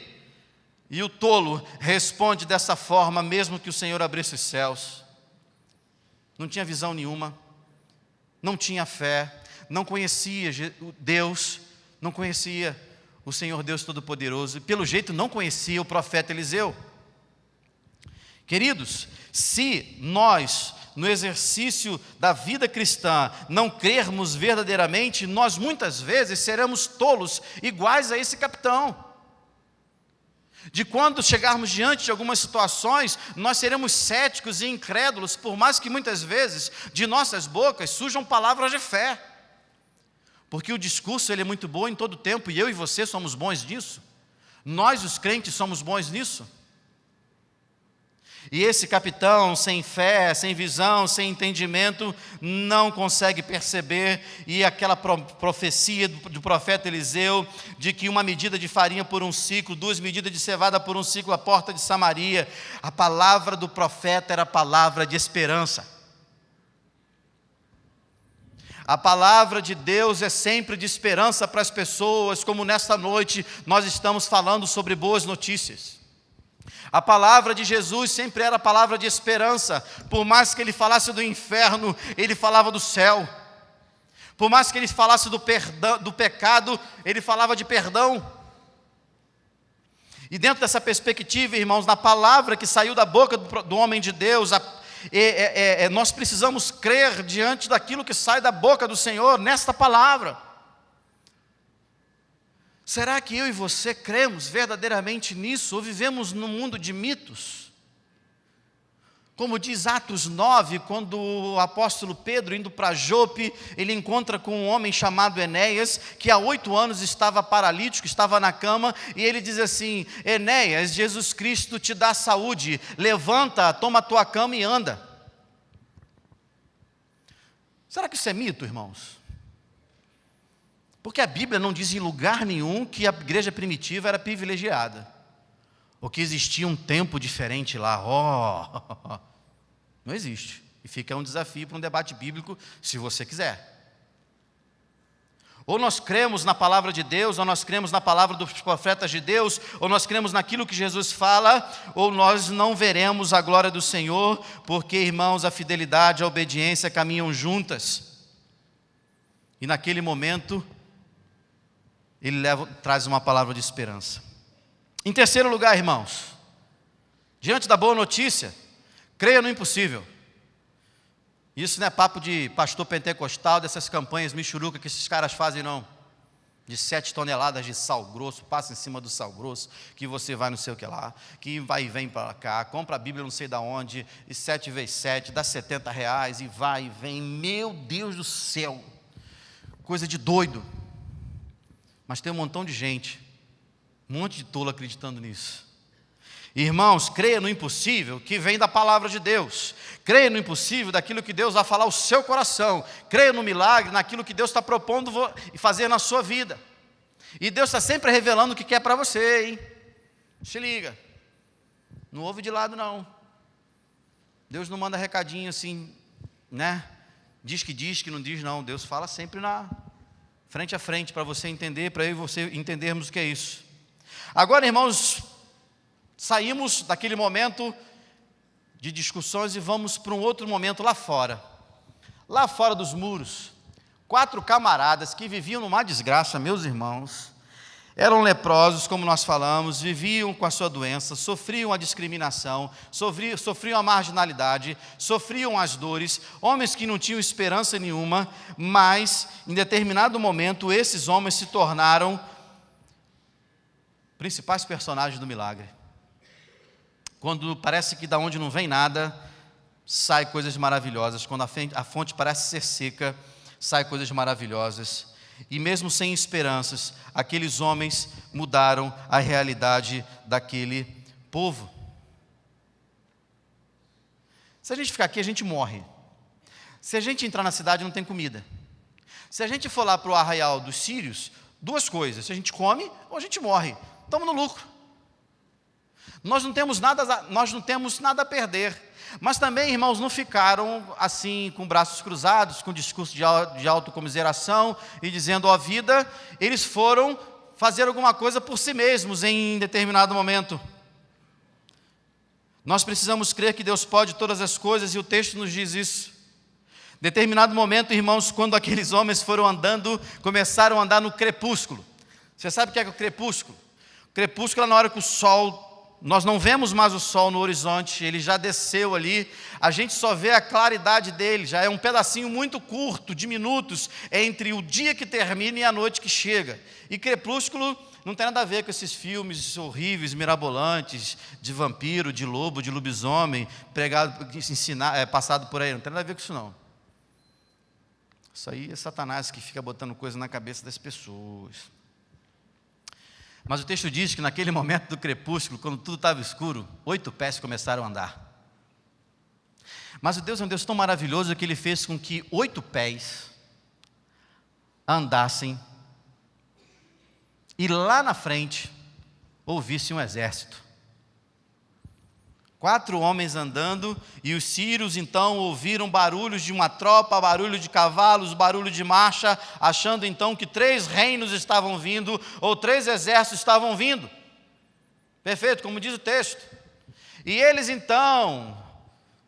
E o tolo responde dessa forma, mesmo que o Senhor abrisse os céus. Não tinha visão nenhuma, não tinha fé, não conhecia Deus, não conhecia o Senhor Deus Todo-Poderoso, e pelo jeito não conhecia o profeta Eliseu. Queridos, se nós, no exercício da vida cristã, não crermos verdadeiramente, nós muitas vezes seremos tolos, iguais a esse capitão. De quando chegarmos diante de algumas situações, nós seremos céticos e incrédulos, por mais que muitas vezes de nossas bocas surjam palavras de fé. Porque o discurso ele é muito bom em todo tempo, e eu e você somos bons nisso. Nós, os crentes, somos bons nisso. E esse capitão, sem fé, sem visão, sem entendimento, não consegue perceber, e aquela profecia do profeta Eliseu, de que uma medida de farinha por um ciclo, 2 medidas de cevada por um ciclo, a porta de Samaria, a palavra do profeta era a palavra de esperança. A palavra de Deus é sempre de esperança para as pessoas, como nesta noite nós estamos falando sobre boas notícias. A palavra de Jesus sempre era a palavra de esperança, por mais que ele falasse do inferno, ele falava do céu. Por mais que ele falasse do pecado, ele falava de perdão. E dentro dessa perspectiva, irmãos, na palavra que saiu da boca do homem de Deus, nós precisamos crer diante daquilo que sai da boca do Senhor, nesta palavra. Será que eu e você cremos verdadeiramente nisso, ou vivemos num mundo de mitos? Como diz Atos 9, quando o apóstolo Pedro, indo para Jope, ele encontra com um homem chamado Enéas, que há 8 anos estava paralítico, estava na cama, e ele diz assim, Enéas, Jesus Cristo te dá saúde, levanta, toma a tua cama e anda. Será que isso é mito, irmãos? Porque a Bíblia não diz em lugar nenhum que a igreja primitiva era privilegiada, ou que existia um tempo diferente lá. Não existe. E fica um desafio para um debate bíblico, se você quiser. Ou nós cremos na palavra de Deus, ou nós cremos na palavra dos profetas de Deus, ou nós cremos naquilo que Jesus fala, ou nós não veremos a glória do Senhor, porque, irmãos, a fidelidade e a obediência caminham juntas. E naquele momento, ele traz uma palavra de esperança. Em terceiro lugar, irmãos, diante da boa notícia, creia no impossível. Isso não é papo de pastor pentecostal, dessas campanhas michuruca que esses caras fazem, não. De 7 toneladas de sal grosso, passa em cima do sal grosso, que você vai não sei o que lá, que vai e vem para cá, compra a Bíblia não sei da onde, e 7 vezes 7, dá R$70, e vai e vem. Meu Deus do céu, coisa de doido. Mas tem um montão de gente, um monte de tolo acreditando nisso. Irmãos, creia no impossível que vem da palavra de Deus. Creia no impossível daquilo que Deus vai falar ao seu coração. Creia no milagre, naquilo que Deus está propondo e fazer na sua vida. E Deus está sempre revelando o que quer para você, hein? Se liga. Não ouve de lado, não. Deus não manda recadinho assim, né? Diz, que não diz, não. Deus fala sempre frente a frente, para você entender, para eu e você entendermos o que é isso. Agora, irmãos, saímos daquele momento de discussões e vamos para um outro momento lá fora. Lá fora dos muros, 4 camaradas que viviam numa desgraça, meus irmãos, eram leprosos, como nós falamos, viviam com a sua doença, sofriam a discriminação, sofriam a marginalidade, sofriam as dores, homens que não tinham esperança nenhuma, mas em determinado momento esses homens se tornaram principais personagens do milagre. Quando parece que da onde não vem nada, sai coisas maravilhosas. Quando a fonte parece ser seca, sai coisas maravilhosas. E mesmo sem esperanças, aqueles homens mudaram a realidade daquele povo. Se a gente ficar aqui, a gente morre. Se a gente entrar na cidade, não tem comida. Se a gente for lá para o arraial dos sírios, duas coisas: se a gente come ou a gente morre. Estamos no lucro. Nós não temos nada a perder. Mas também, irmãos, não ficaram assim com braços cruzados, com discurso de autocomiseração e dizendo: ó vida. Eles foram fazer alguma coisa por si mesmos em determinado momento. Nós precisamos crer que Deus pode todas as coisas, e o texto nos diz isso. Determinado momento, irmãos, quando aqueles homens foram andando, começaram a andar no crepúsculo. Você sabe o que é o crepúsculo? O crepúsculo é na hora que o sol, nós não vemos mais o sol no horizonte, ele já desceu ali, a gente só vê a claridade dele, já é um pedacinho muito curto, de minutos, entre o dia que termina e a noite que chega. E crepúsculo não tem nada a ver com esses filmes horríveis, mirabolantes, de vampiro, de lobo, de lobisomem, passado por aí, não tem nada a ver com isso não. Isso aí é Satanás que fica botando coisa na cabeça das pessoas. Mas o texto diz que naquele momento do crepúsculo, quando tudo estava escuro, 8 pés começaram a andar. Mas o Deus é um Deus tão maravilhoso que Ele fez com que 8 pés andassem e lá na frente ouvisse um exército. 4 homens andando, e os sírios então ouviram barulhos de uma tropa, barulho de cavalos, barulho de marcha, achando então que 3 reinos estavam vindo, ou 3 exércitos estavam vindo. Perfeito, como diz o texto. E eles então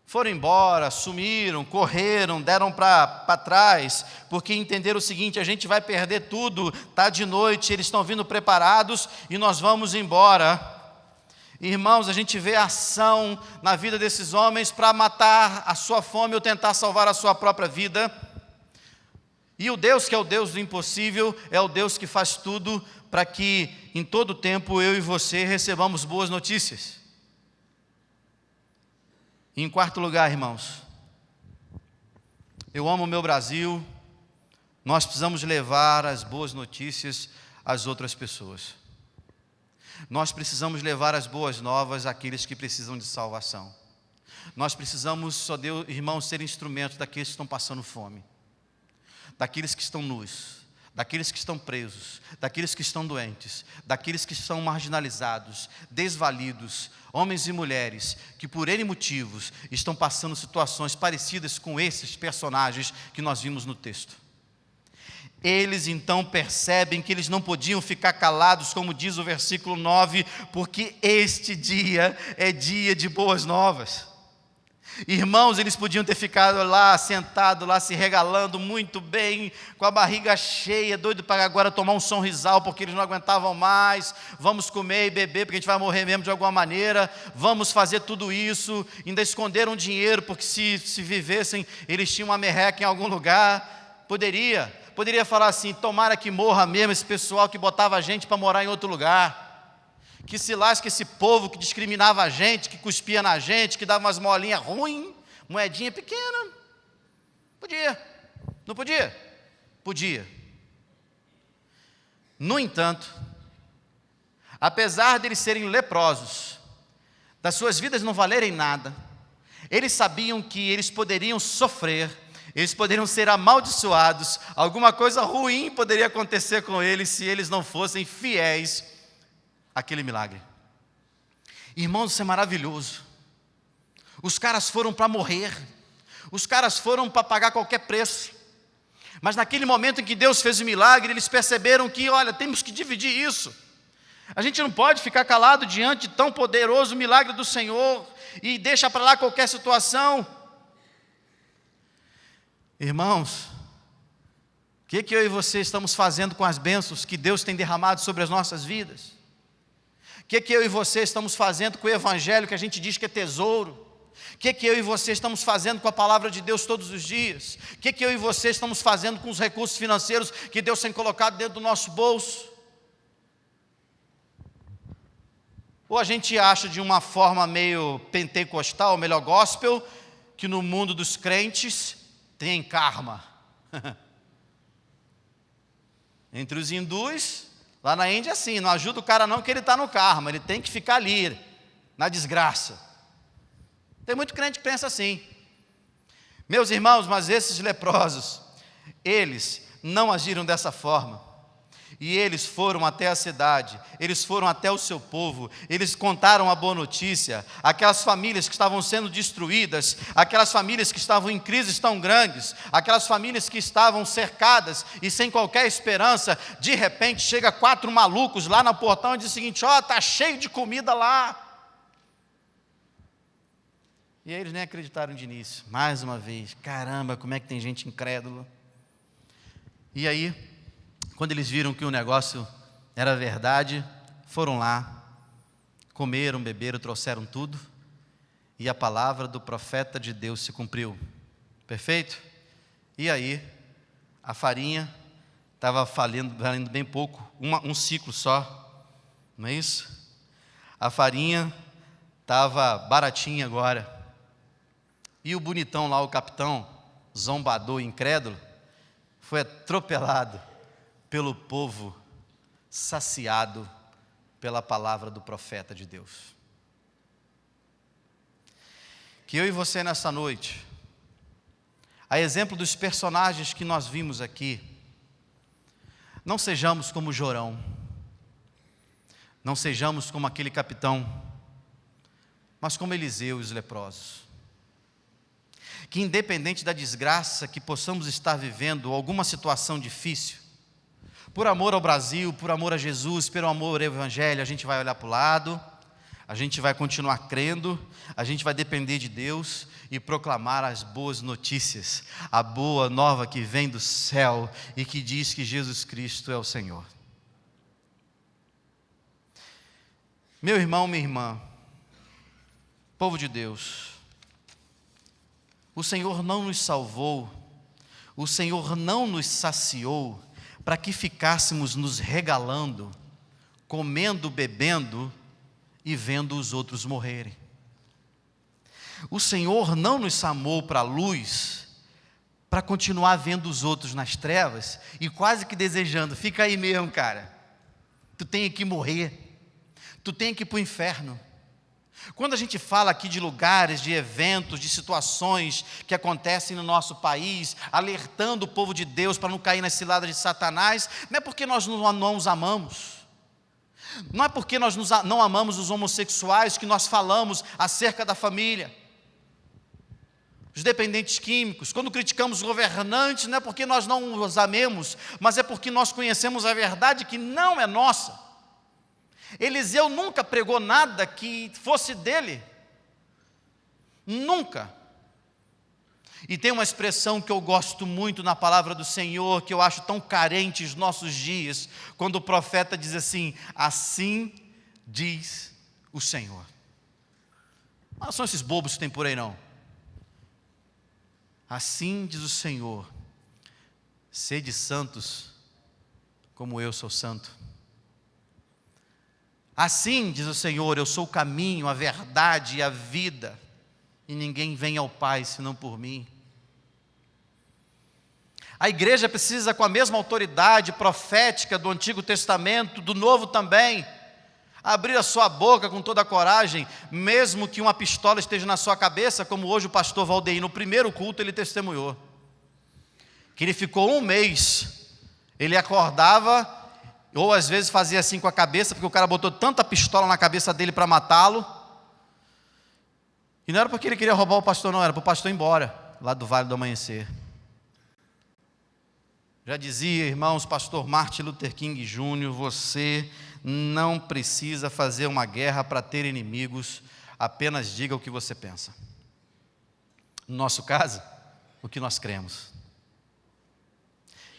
foram embora, sumiram, correram, deram para trás, porque entenderam o seguinte: a gente vai perder tudo, está de noite, eles estão vindo preparados e nós vamos embora. Irmãos, a gente vê a ação na vida desses homens para matar a sua fome ou tentar salvar a sua própria vida. E o Deus que é o Deus do impossível é o Deus que faz tudo para que em todo tempo eu e você recebamos boas notícias. E em quarto lugar, irmãos, eu amo o meu Brasil, nós precisamos levar as boas notícias às outras pessoas. Nós precisamos levar as boas novas àqueles que precisam de salvação. Nós precisamos, só Deus, irmãos, ser instrumentos daqueles que estão passando fome, daqueles que estão nus, daqueles que estão presos, daqueles que estão doentes, daqueles que estão marginalizados, desvalidos, homens e mulheres que por N motivos estão passando situações parecidas com esses personagens que nós vimos no texto. Eles então percebem que eles não podiam ficar calados, como diz o versículo 9, porque este dia é dia de boas novas. Irmãos, eles podiam ter ficado lá, sentado lá, se regalando muito bem, com a barriga cheia, doido para agora tomar um sonrisal, porque eles não aguentavam mais. Vamos comer e beber, porque a gente vai morrer mesmo de alguma maneira. Vamos fazer tudo isso. Ainda esconderam dinheiro, porque se vivessem, eles tinham uma merreca em algum lugar. Poderia falar assim: tomara que morra mesmo esse pessoal que botava a gente para morar em outro lugar. Que se lasque esse povo que discriminava a gente, que cuspia na gente, que dava umas molinhas ruins, moedinha pequena. Podia. Não podia? Podia. No entanto, apesar de eles serem leprosos, das suas vidas não valerem nada, eles sabiam que eles poderiam sofrer, eles poderiam ser amaldiçoados, alguma coisa ruim poderia acontecer com eles se eles não fossem fiéis àquele milagre. Irmãos, isso é maravilhoso. Os caras foram para morrer, os caras foram para pagar qualquer preço, mas naquele momento em que Deus fez o milagre, eles perceberam que, olha, temos que dividir isso. A gente não pode ficar calado diante de tão poderoso milagre do Senhor e deixa para lá qualquer situação. Irmãos, o que eu e você estamos fazendo com as bênçãos que Deus tem derramado sobre as nossas vidas? O que eu e você estamos fazendo com o Evangelho que a gente diz que é tesouro? O que eu e você estamos fazendo com a palavra de Deus todos os dias? O que eu e você estamos fazendo com os recursos financeiros que Deus tem colocado dentro do nosso bolso? Ou a gente acha de uma forma meio pentecostal, melhor gospel, que no mundo dos crentes tem karma. Entre os hindus, lá na Índia é assim, não ajuda o cara não que ele está no karma, ele tem que ficar ali, na desgraça. Tem muito crente que pensa assim. Meus irmãos, mas esses leprosos, eles não agiram dessa forma. E eles foram até a cidade, eles foram até o seu povo, eles contaram a boa notícia, aquelas famílias que estavam sendo destruídas, aquelas famílias que estavam em crises tão grandes, aquelas famílias que estavam cercadas e sem qualquer esperança. De repente chega 4 malucos lá no portão e diz o seguinte: ó, está cheio de comida lá. E aí eles nem acreditaram de início, mais uma vez, caramba, como é que tem gente incrédula. E aí, quando eles viram que o negócio era verdade, foram lá, comeram, beberam, trouxeram tudo, e a palavra do profeta de Deus se cumpriu. Perfeito? E aí, a farinha estava valendo bem pouco, um ciclo só, não é isso? A farinha estava baratinha agora. E o bonitão lá, o capitão, zombador, incrédulo, foi atropelado pelo povo saciado pela palavra do profeta de Deus. Que eu e você nessa noite, a exemplo dos personagens que nós vimos aqui, não sejamos como Jorão, não sejamos como aquele capitão, mas como Eliseu e os leprosos. Que independente da desgraça que possamos estar vivendo, alguma situação difícil, por amor ao Brasil, por amor a Jesus, pelo amor ao Evangelho, a gente vai olhar para o lado, a gente vai continuar crendo, a gente vai depender de Deus e proclamar as boas notícias, a boa nova que vem do céu e que diz que Jesus Cristo é o Senhor. Meu irmão, minha irmã, povo de Deus, o Senhor não nos salvou, o Senhor não nos saciou, para que ficássemos nos regalando, comendo, bebendo e vendo os outros morrerem. O Senhor não nos chamou para a luz, para continuar vendo os outros nas trevas e quase que desejando: fica aí mesmo, cara, tu tem que morrer, tu tem que ir para o inferno. Quando a gente fala aqui de lugares, de eventos, de situações que acontecem no nosso país, alertando o povo de Deus para não cair nas ciladas de Satanás, não é porque nós não os amamos, não é porque nós não amamos os homossexuais que nós falamos acerca da família, os dependentes químicos. Quando criticamos os governantes, não é porque nós não os amemos, mas é porque nós conhecemos a verdade que não é nossa. Eliseu nunca pregou nada que fosse dele, nunca. E tem uma expressão que eu gosto muito na palavra do Senhor, que eu acho tão carente nos nossos dias, quando o profeta diz assim: assim diz o Senhor. Não são esses bobos que tem por aí não. Assim diz o Senhor: sede santos como eu sou santo. Assim diz o Senhor: eu sou o caminho, a verdade e a vida, e ninguém vem ao Pai senão por mim. A igreja precisa, com a mesma autoridade profética do Antigo Testamento, do Novo também, abrir a sua boca com toda a coragem, mesmo que uma pistola esteja na sua cabeça, como hoje o pastor Valdeir, no primeiro culto, ele testemunhou, que ele ficou 1 mês, ele acordava, ou às vezes fazia assim com a cabeça, porque o cara botou tanta pistola na cabeça dele para matá-lo, e não era porque ele queria roubar o pastor não, era para o pastor ir embora, lá do Vale do Amanhecer. Já dizia, irmãos, pastor Martin Luther King Jr., você não precisa fazer uma guerra para ter inimigos, apenas diga o que você pensa. No nosso caso, o que nós cremos.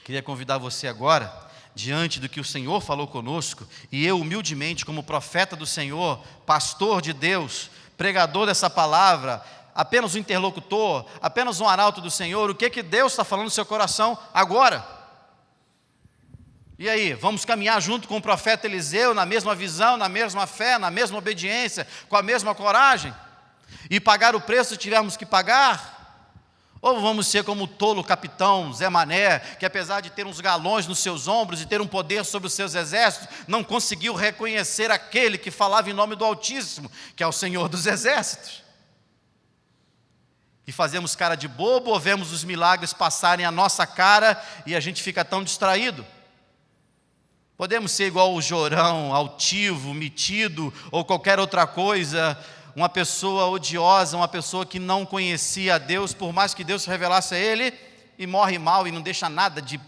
Queria convidar você agora, diante do que o Senhor falou conosco, e eu humildemente como profeta do Senhor, pastor de Deus, pregador dessa palavra, apenas um interlocutor, apenas um arauto do Senhor, o que Deus está falando no seu coração agora? E aí, vamos caminhar junto com o profeta Eliseu, na mesma visão, na mesma fé, na mesma obediência, com a mesma coragem? e pagar o preço se tivermos que pagar? Ou vamos ser como o tolo capitão Zé Mané, que apesar de ter uns galões nos seus ombros e ter um poder sobre os seus exércitos, não conseguiu reconhecer aquele que falava em nome do Altíssimo, que é o Senhor dos Exércitos? E fazemos cara de bobo ou vemos os milagres passarem a nossa cara e a gente fica tão distraído? Podemos ser igual o Jorão, altivo, metido ou qualquer outra coisa, uma pessoa odiosa, uma pessoa que não conhecia a Deus, por mais que Deus se revelasse a ele, e morre mal e não deixa nada de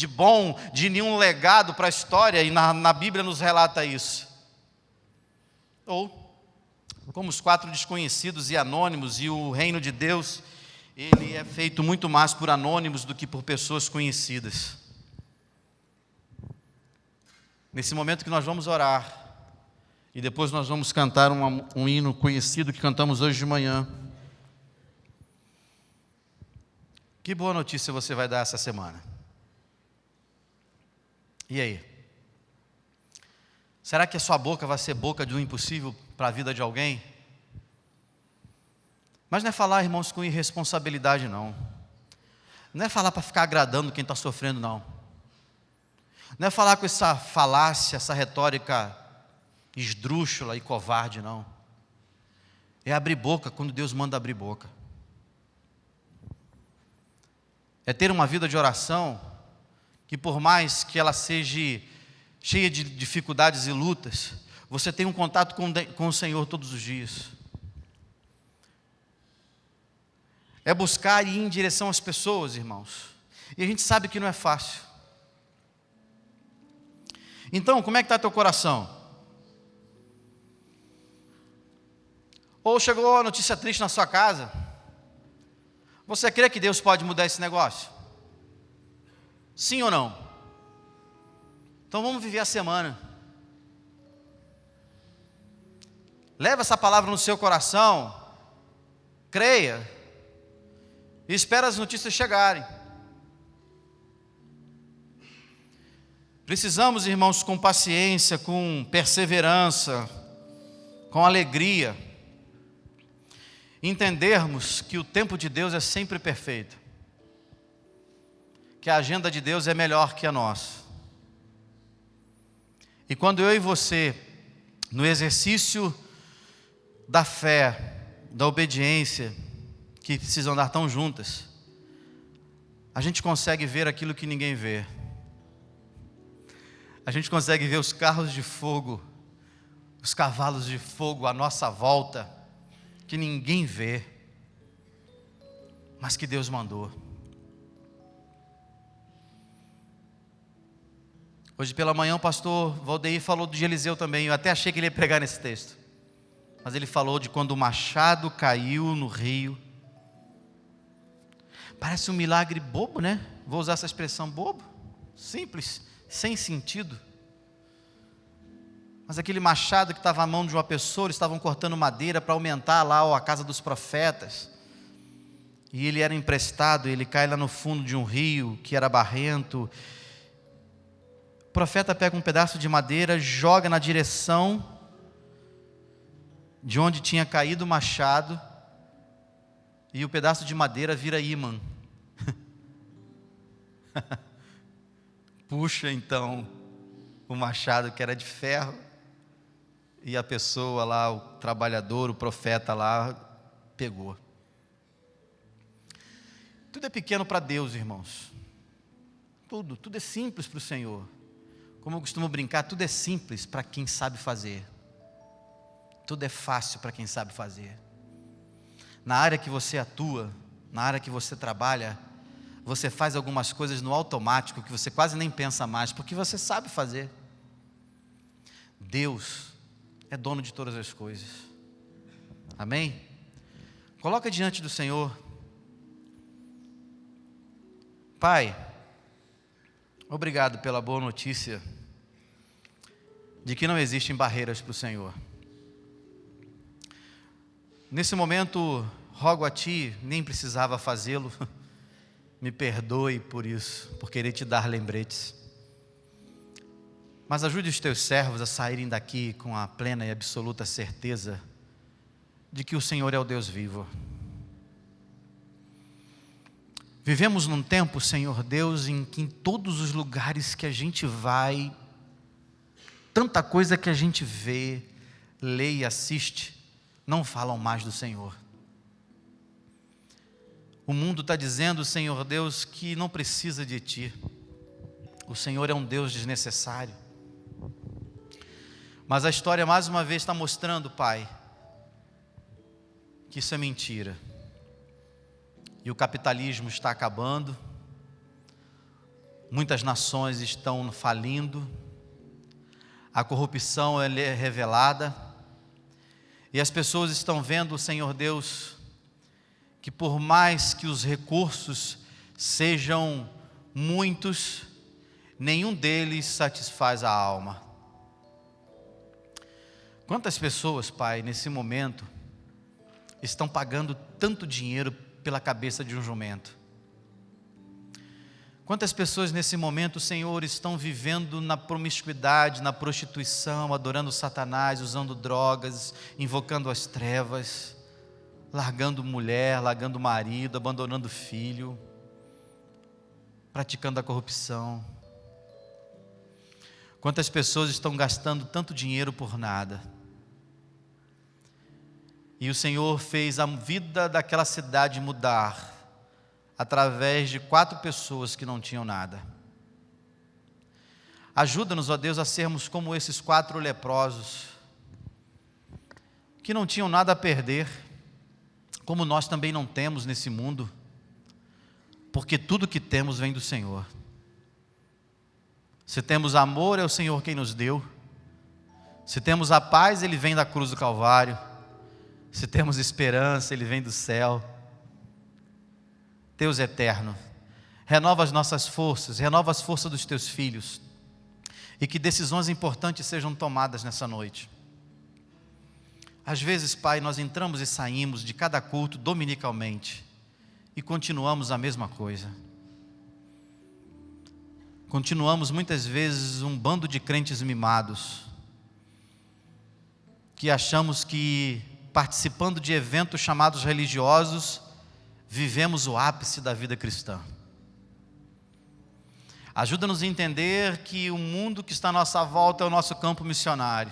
bom, de nenhum legado para a história, e na Bíblia nos relata isso. Ou, como os 4 desconhecidos e anônimos, e o reino de Deus, ele é feito muito mais por anônimos do que por pessoas conhecidas. Nesse momento que nós vamos orar, e depois nós vamos cantar um hino conhecido que cantamos hoje de manhã. Que boa notícia você vai dar essa semana? E aí? Será que a sua boca vai ser boca de um impossível para a vida de alguém? Mas não é falar, irmãos, com irresponsabilidade, não. Não é falar para ficar agradando quem está sofrendo, não. Não é falar com essa falácia, essa retórica esdrúxula e covarde, não. É abrir boca quando Deus manda abrir boca. É ter uma vida de oração que, por mais que ela seja cheia de dificuldades e lutas, você tem um contato com o Senhor todos os dias. É buscar e ir em direção às pessoas, irmãos. E a gente sabe que não é fácil. Então, como é que está teu coração? Ou chegou a notícia triste na sua casa? Você crê que Deus pode mudar esse negócio? Sim ou não? Então vamos viver a semana. Leva essa palavra no seu coração, creia, e espera as notícias chegarem. Precisamos, irmãos, com paciência, com perseverança, com alegria, entendermos que o tempo de Deus é sempre perfeito, que a agenda de Deus é melhor que a nossa. E quando eu e você, no exercício da fé, da obediência, que precisam andar tão juntas, a gente consegue ver aquilo que ninguém vê. A gente consegue ver os carros de fogo, os cavalos de fogo à nossa volta, que ninguém vê, mas que Deus mandou. Hoje pela manhã o pastor Valdeir falou de Eliseu também. Eu até achei que ele ia pregar nesse texto, mas ele falou de quando o machado caiu no rio. Parece um milagre bobo, né? Vou usar essa expressão, bobo, simples, sem sentido. Mas aquele machado que estava à mão de uma pessoa, eles estavam cortando madeira para aumentar lá a casa dos profetas. E ele era emprestado, ele cai lá no fundo de um rio que era barrento. O profeta pega um pedaço de madeira, joga na direção de onde tinha caído o machado, e o pedaço de madeira vira ímã. Puxa então o machado que era de ferro, e a pessoa lá, o trabalhador, o profeta lá, pegou. Tudo é pequeno para Deus, irmãos. Tudo é simples para o Senhor. Como eu costumo brincar, tudo é simples para quem sabe fazer. Tudo é fácil para quem sabe fazer. Na área que você atua, na área que você trabalha, você faz algumas coisas no automático que você quase nem pensa mais, porque você sabe fazer. Deus é dono de todas as coisas. Amém? Coloca diante do Senhor. Pai, obrigado pela boa notícia de que não existem barreiras para o Senhor. Nesse momento, rogo a Ti, nem precisava fazê-lo, me perdoe por isso, por querer Te dar lembretes. Mas ajude os Teus servos a saírem daqui com a plena e absoluta certeza de que o Senhor é o Deus vivo. Vivemos num tempo, Senhor Deus, em que em todos os lugares que a gente vai, tanta coisa que a gente vê, lê e assiste, não falam mais do Senhor. O mundo está dizendo, Senhor Deus, que não precisa de Ti. O Senhor é um Deus desnecessário. Mas a história mais uma vez está mostrando, Pai, que isso é mentira. E o capitalismo está acabando, muitas nações estão falindo, a corrupção é revelada, e as pessoas estão vendo, Senhor Deus, que por mais que os recursos sejam muitos, nenhum deles satisfaz a alma. Quantas pessoas, Pai, nesse momento, estão pagando tanto dinheiro pela cabeça de um jumento? Quantas pessoas nesse momento, Senhor, estão vivendo na promiscuidade, na prostituição, adorando Satanás, usando drogas, invocando as trevas, largando mulher, largando marido, abandonando filho, praticando a corrupção? Quantas pessoas estão gastando tanto dinheiro por nada? E o Senhor fez a vida daquela cidade mudar através de 4 pessoas que não tinham nada. Ajuda-nos, ó Deus, a sermos como esses 4 leprosos, que não tinham nada a perder, como nós também não temos nesse mundo, porque tudo que temos vem do Senhor. Se temos amor, é o Senhor quem nos deu. Se temos a paz, Ele vem da cruz do Calvário. Se temos esperança, Ele vem do céu. Deus eterno, renova as nossas forças, renova as forças dos Teus filhos, e que decisões importantes sejam tomadas nessa noite. Às vezes, Pai, nós entramos e saímos de cada culto dominicalmente, e continuamos a mesma coisa. Continuamos muitas vezes um bando de crentes mimados, que achamos que participando de eventos chamados religiosos, vivemos o ápice da vida cristã. Ajuda-nos a entender que o mundo que está à nossa volta é o nosso campo missionário.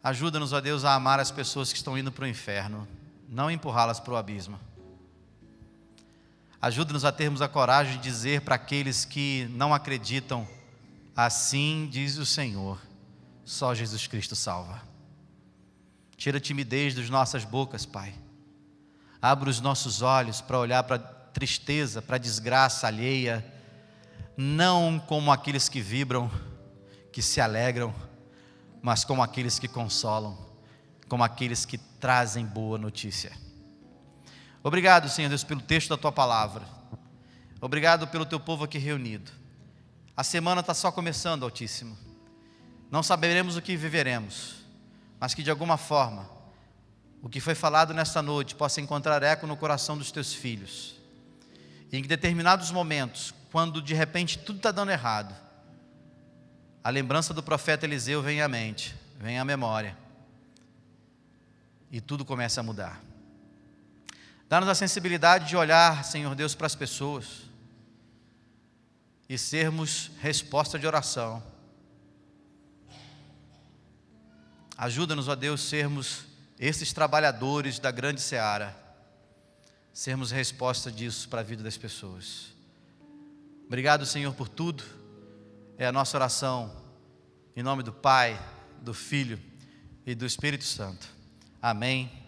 Ajuda-nos, ó Deus, a amar as pessoas que estão indo para o inferno, não empurrá-las para o abismo. Ajuda-nos a termos a coragem de dizer para aqueles que não acreditam: assim diz o Senhor, só Jesus Cristo salva. Tira a timidez das nossas bocas, Pai. Abre os nossos olhos para olhar para a tristeza, para a desgraça alheia, não como aqueles que vibram, que se alegram, mas como aqueles que consolam, como aqueles que trazem boa notícia. Obrigado, Senhor Deus, pelo texto da Tua palavra. Obrigado pelo Teu povo aqui reunido. A semana está só começando, Altíssimo. Não saberemos o que viveremos, mas que de alguma forma o que foi falado nesta noite possa encontrar eco no coração dos Teus filhos, e em determinados momentos, quando de repente tudo está dando errado, a lembrança do profeta Eliseu vem à mente, vem à memória, e tudo começa a mudar. Dá-nos a sensibilidade de olhar, Senhor Deus, para as pessoas e sermos resposta de oração. Ajuda-nos, ó Deus, sermos esses trabalhadores da grande seara, sermos resposta disso para a vida das pessoas. Obrigado, Senhor, por tudo. É a nossa oração, em nome do Pai, do Filho e do Espírito Santo. Amém.